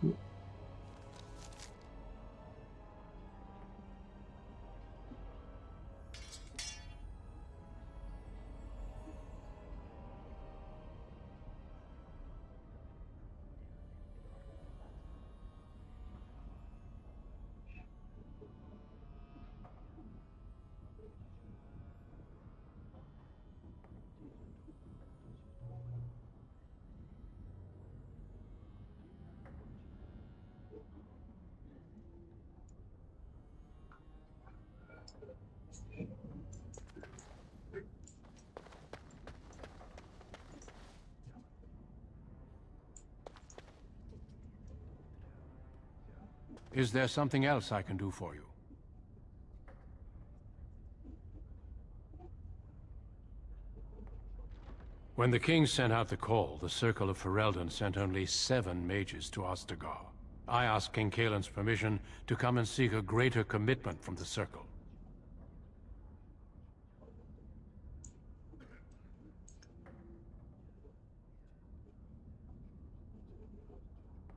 Is there something else I can do for you? When the king sent out the call, the Circle of Ferelden sent only 7 mages to Ostagar. I asked King Kaelin's permission to come and seek a greater commitment from the Circle.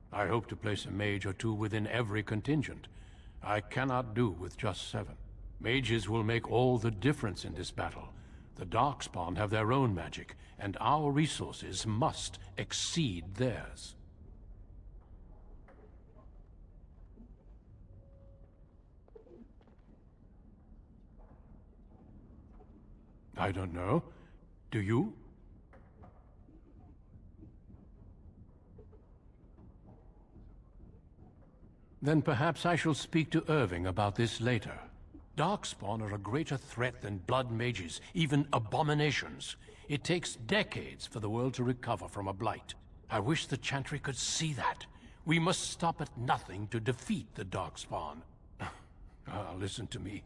I hope to place a mage or 2 within every contingent. I cannot do with just 7. Mages will make all the difference in this battle. The Darkspawn have their own magic, and our resources must exceed theirs. I don't know. Do you? Then perhaps I shall speak to Irving about this later. Darkspawn are a greater threat than blood mages, even abominations. It takes decades for the world to recover from a blight. I wish the Chantry could see that. We must stop at nothing to defeat the Darkspawn. Listen to me.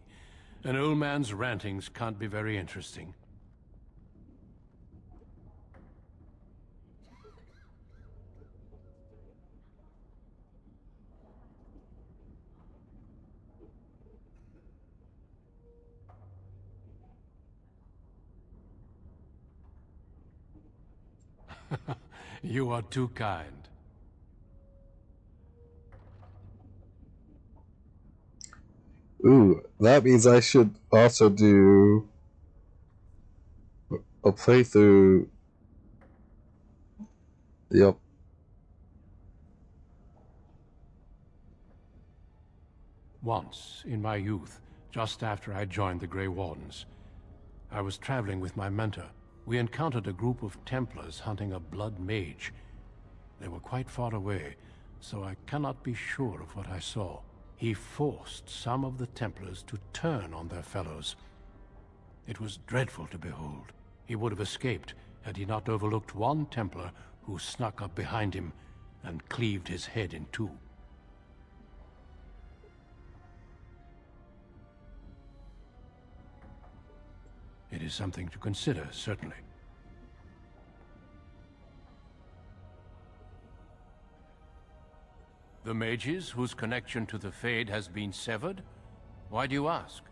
An old man's rantings can't be very interesting. You are too kind. Ooh, that means I should also do a playthrough. Yep. Once, in my youth, just after I joined the Grey Wardens, I was traveling with my mentor. We encountered a group of Templars hunting a blood mage. They were quite far away, so I cannot be sure of what I saw. He forced some of the Templars to turn on their fellows. It was dreadful to behold. He would have escaped had he not overlooked one Templar who snuck up behind him and cleaved his head in two. It is something to consider, certainly. The mages whose connection to the Fade has been severed? Why do you ask?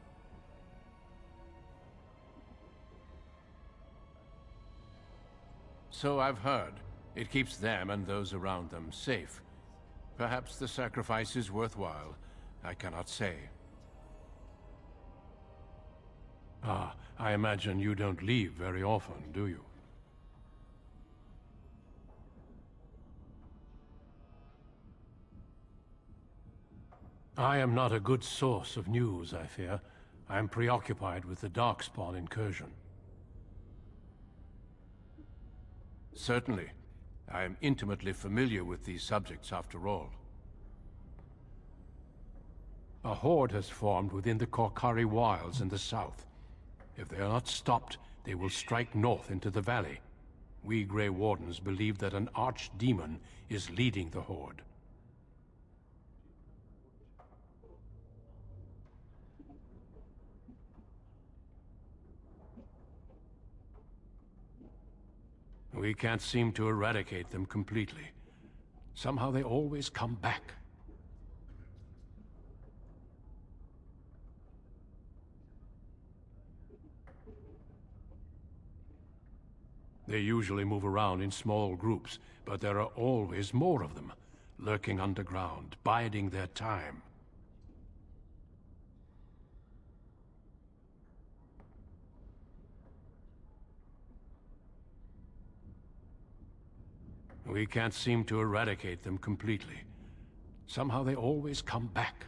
So I've heard. It keeps them and those around them safe. Perhaps the sacrifice is worthwhile. I cannot say. Ah, I imagine you don't leave very often, do you? I am not a good source of news, I fear. I am preoccupied with the Darkspawn incursion. Certainly. I am intimately familiar with these subjects, after all. A horde has formed within the Korkari Wilds in the south. If they are not stopped, they will strike north into the valley. We Grey Wardens believe that an archdemon is leading the horde. We can't seem to eradicate them completely. Somehow they always come back. They usually move around in small groups, but there are always more of them, lurking underground, biding their time. We can't seem to eradicate them completely. Somehow they always come back.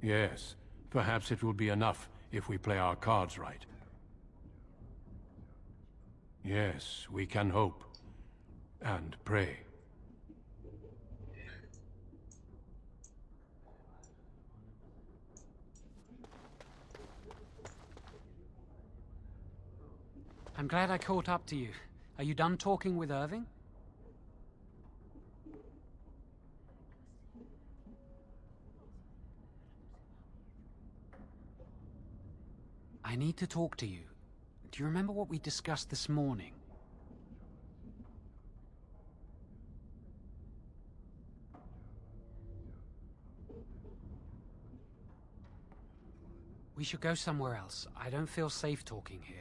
Yes, perhaps it will be enough if we play our cards right. Yes, we can hope. And pray. I'm glad I caught up to you. Are you done talking with Irving? I need to talk to you. Do you remember what we discussed this morning? We should go somewhere else. I don't feel safe talking here.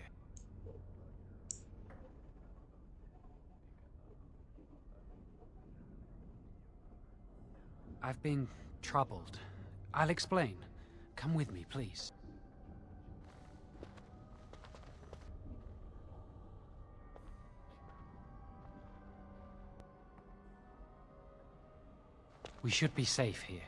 I've been troubled. I'll explain. Come with me, please. We should be safe here.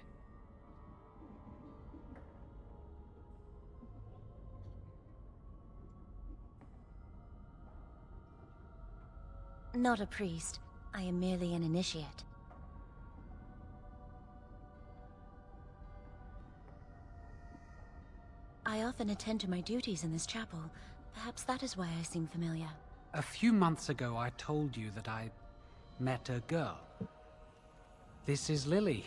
Not a priest. I am merely an initiate. I often attend to my duties in this chapel. Perhaps that is why I seem familiar. A few months ago, I told you that I met a girl. This is Lily.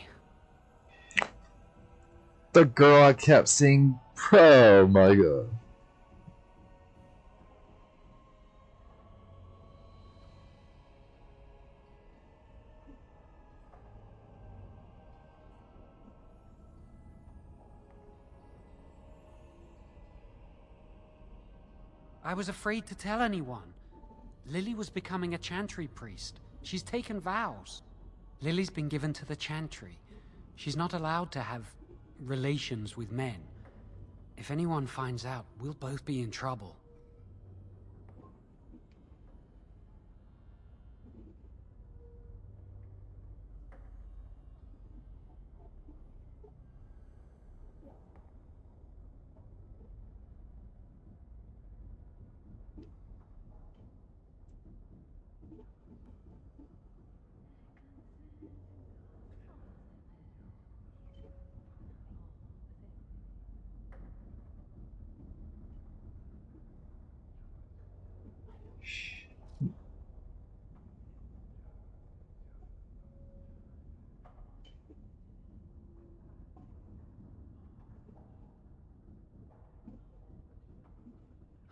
The girl I kept seeing. Oh my god. I was afraid to tell anyone. Lily was becoming a chantry priest. She's taken vows. Lily's been given to the chantry. She's not allowed to have relations with men. If anyone finds out, we'll both be in trouble.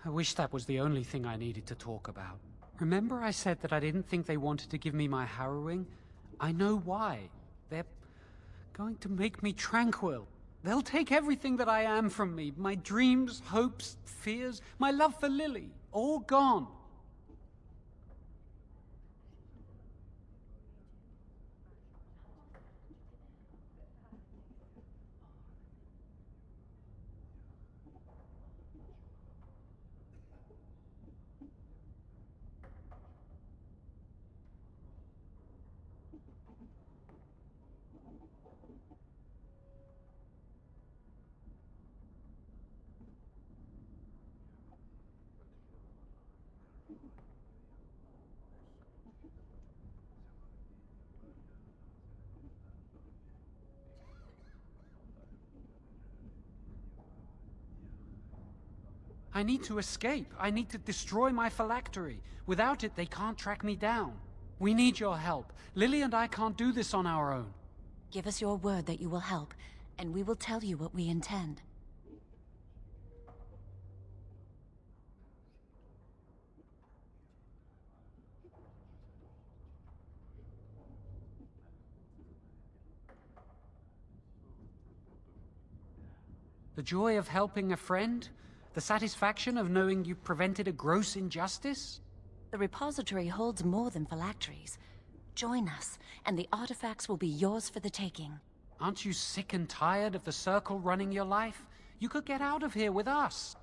I wish that was the only thing I needed to talk about. Remember I said that I didn't think they wanted to give me my harrowing? I know why. They're going to make me tranquil. They'll take everything that I am from me. My dreams, hopes, fears, my love for Lily. All gone. I need to escape. I need to destroy my phylactery. Without it, they can't track me down. We need your help. Lily and I can't do this on our own. Give us your word that you will help, and we will tell you what we intend. The joy of helping a friend? The satisfaction of knowing you prevented a gross injustice? The repository holds more than phylacteries. Join us, and the artifacts will be yours for the taking. Aren't you sick and tired of the Circle running your life? You could get out of here with us.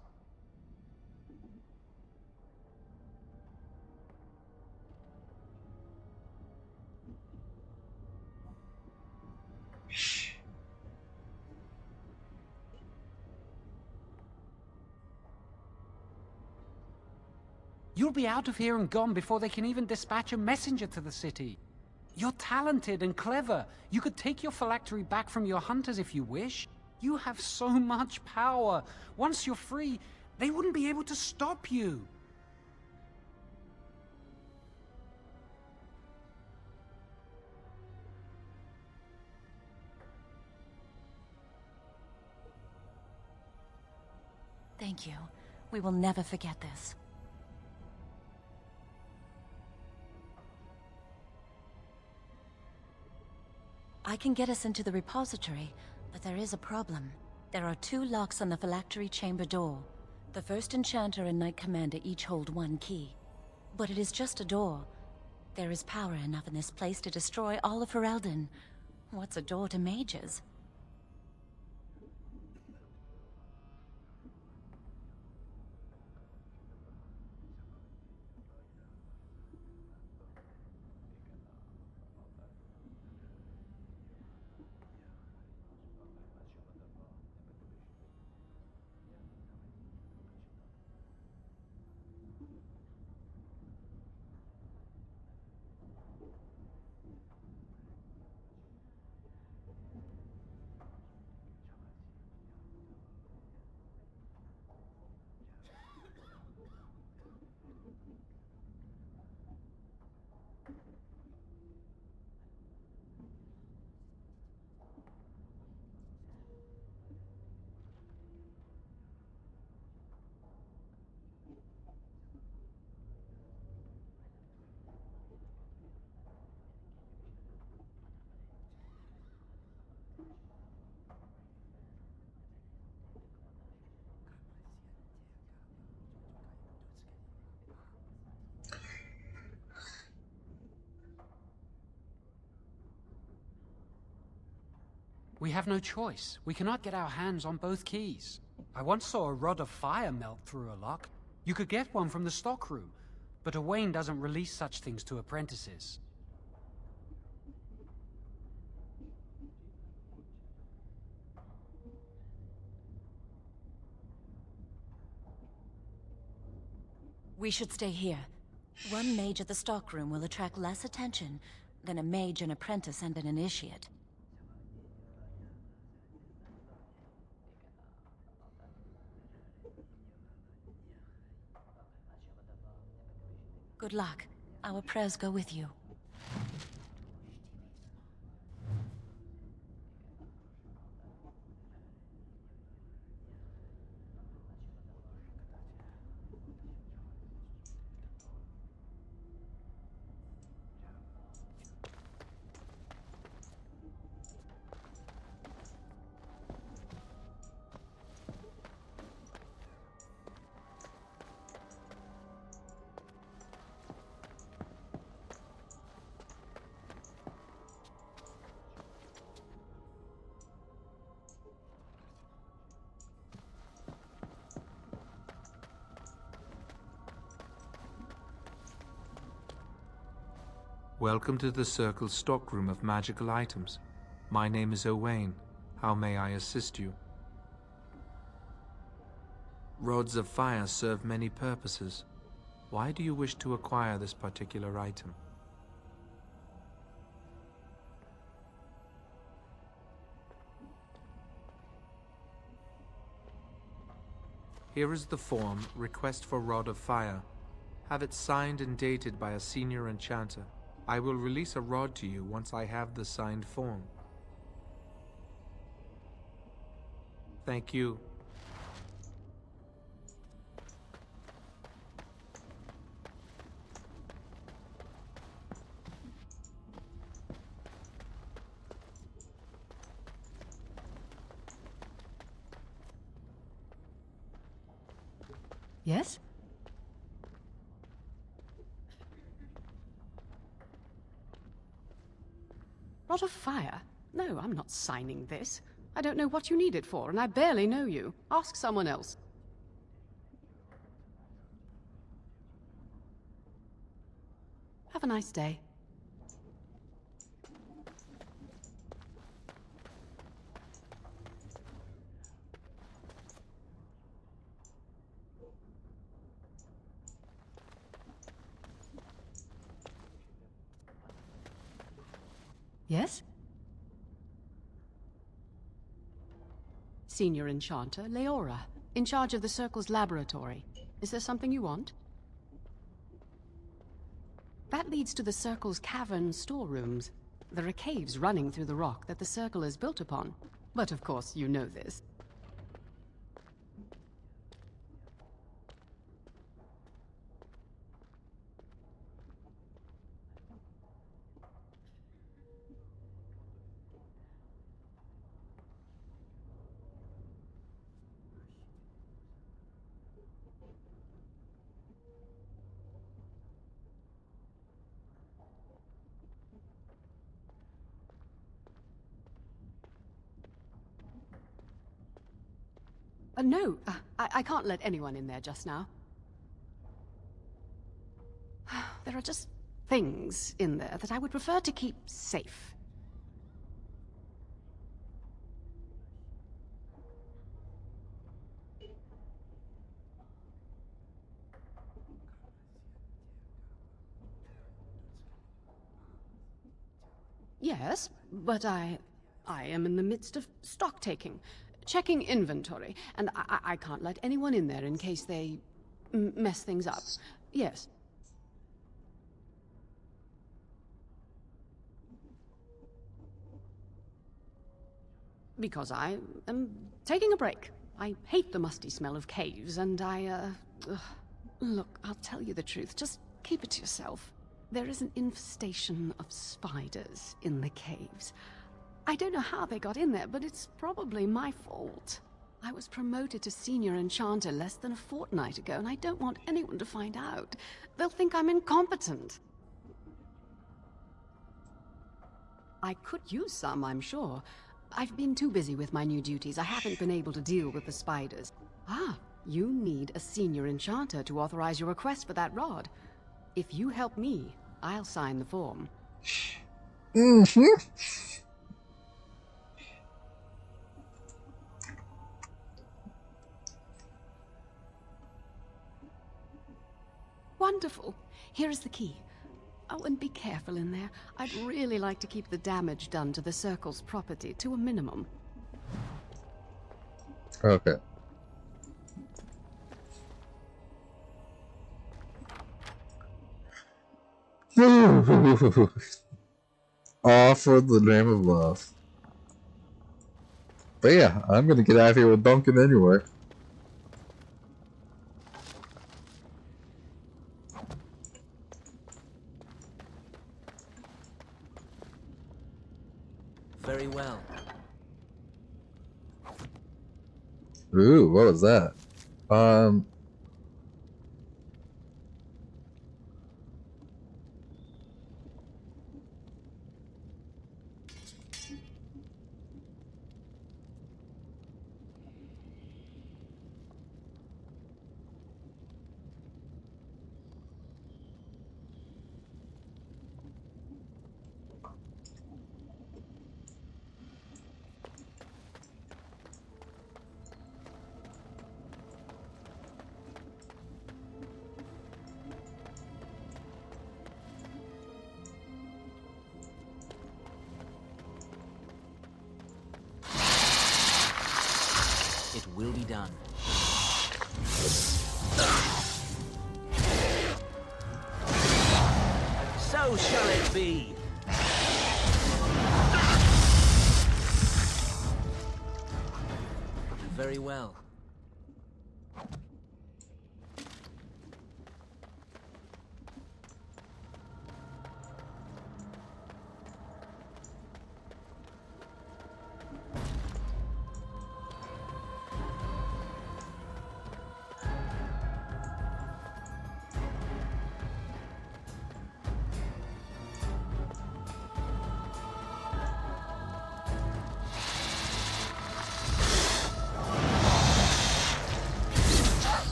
You'll be out of here and gone before they can even dispatch a messenger to the city. You're talented and clever. You could take your phylactery back from your hunters if you wish. You have so much power. Once you're free, they wouldn't be able to stop you. Thank you. We will never forget this. I can get us into the repository, but there is a problem. There are 2 locks on the phylactery chamber door. The first enchanter and knight commander each hold 1 key. But it is just a door. There is power enough in this place to destroy all of Ferelden. What's a door to mages? We have no choice. We cannot get our hands on both keys. I once saw a rod of fire melt through a lock. You could get one from the stockroom, but Owain doesn't release such things to apprentices. We should stay here. One mage at the stockroom will attract less attention than a mage, an apprentice, and an initiate. Good luck. Our prayers go with you. Welcome to the Circle's stockroom of magical items. My name is Owain. How may I assist you? Rods of fire serve many purposes. Why do you wish to acquire this particular item? Here is the form, Request for Rod of Fire. Have it signed and dated by a senior enchanter. I will release a rod to you once I have the signed form. Thank you. Yes? Rod of fire? No, I'm not signing this. I don't know what you need it for, and I barely know you. Ask someone else. Have a nice day. Yes? Senior Enchanter, Leora, in charge of the Circle's laboratory. Is there something you want? That leads to the Circle's cavern storerooms. There are caves running through the rock that the Circle is built upon. But of course, you know this. No, I can't let anyone in there just now. There are just things in there that I would prefer to keep safe. Yes, but I am in the midst of stock taking. Checking inventory, and I can't let anyone in there in case they mess things up. Yes. Because I am taking a break. I hate the musty smell of caves, and Look, I'll tell you the truth. Just keep it to yourself. There is an infestation of spiders in the caves. I don't know how they got in there, but it's probably my fault. I was promoted to Senior Enchanter less than a fortnight ago, and I don't want anyone to find out. They'll think I'm incompetent. I could use some, I'm sure, I've been too busy with my new duties. I haven't been able to deal with the spiders. Ah, you need a senior enchanter to authorize your request for that rod. If you help me, I'll sign the form. Mm-hmm. Wonderful. Here is the key. Oh, and be careful in there. I'd really like to keep the damage done to the Circle's property to a minimum. Okay. All for the name of love. But yeah, I'm gonna get out of here with Duncan anyway. Very well. Ooh, what was that? It will be done. So shall it be. Very well.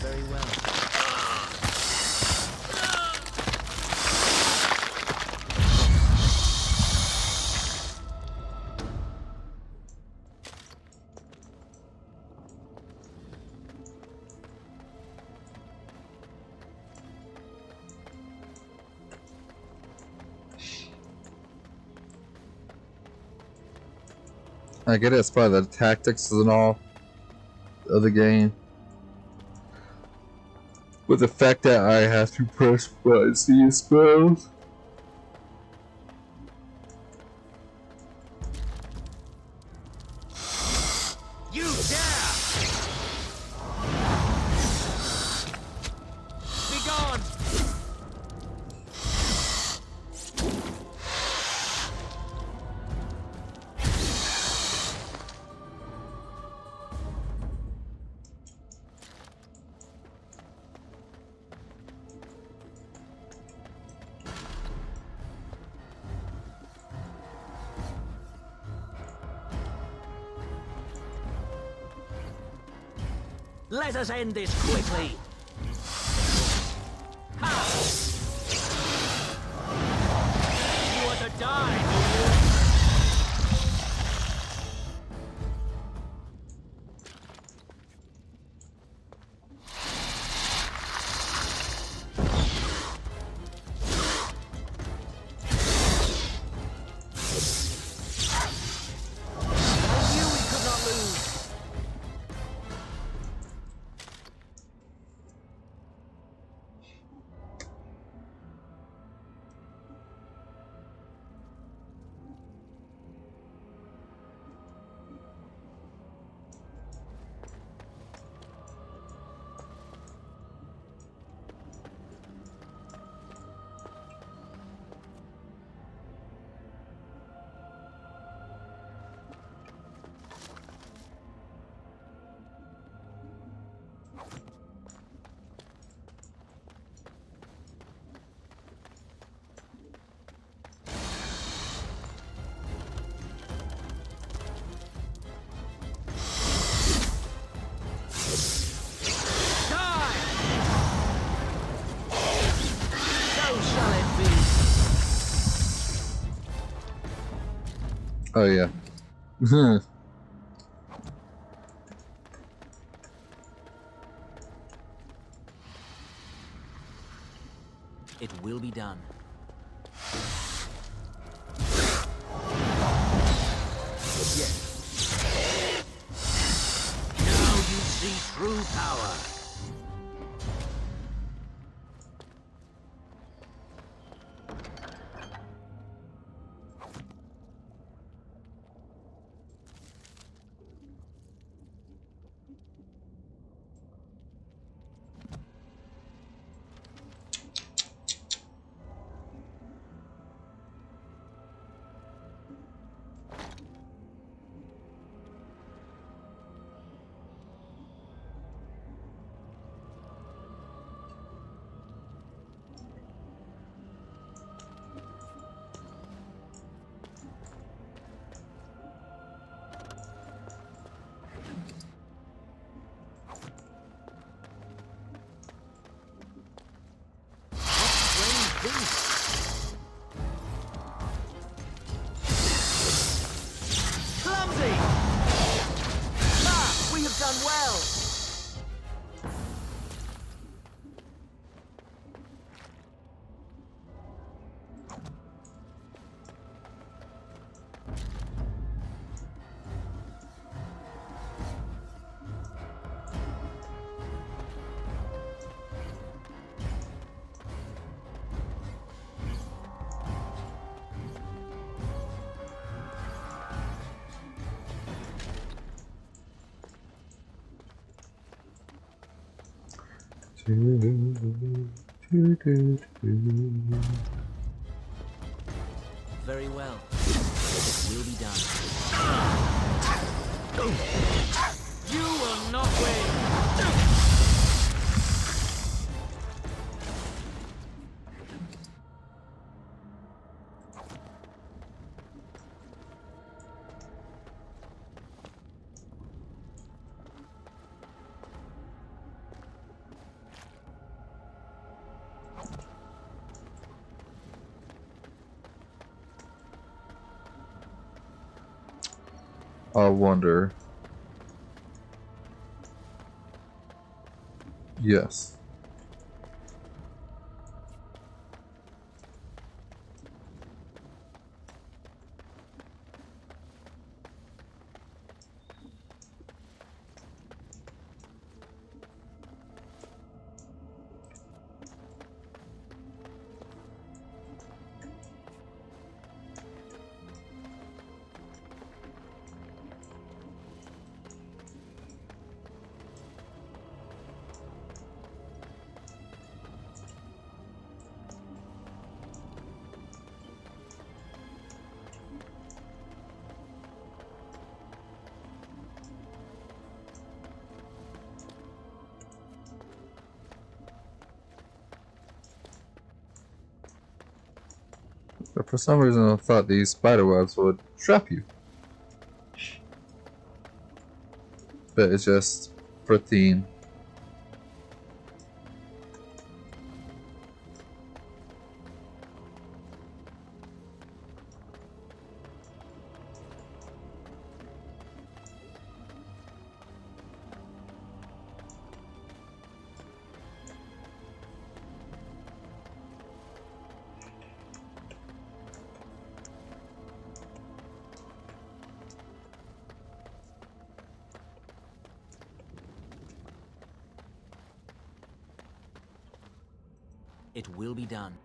Very well. I get it, it's part of the tactics and all of the game. With the fact that I have to press buttons to use spells. You dare! Be gone! Let us end this quickly! Ha! You want to die, do you? I knew we could not lose. Oh yeah. It will be done. Yes. Now you see true power. Clumsy! Ah, we have done well! Very well. It will be done. You will not win! I wonder. Yes. But for some reason I thought these spider webs would trap you. But it's just for theme. It will be done.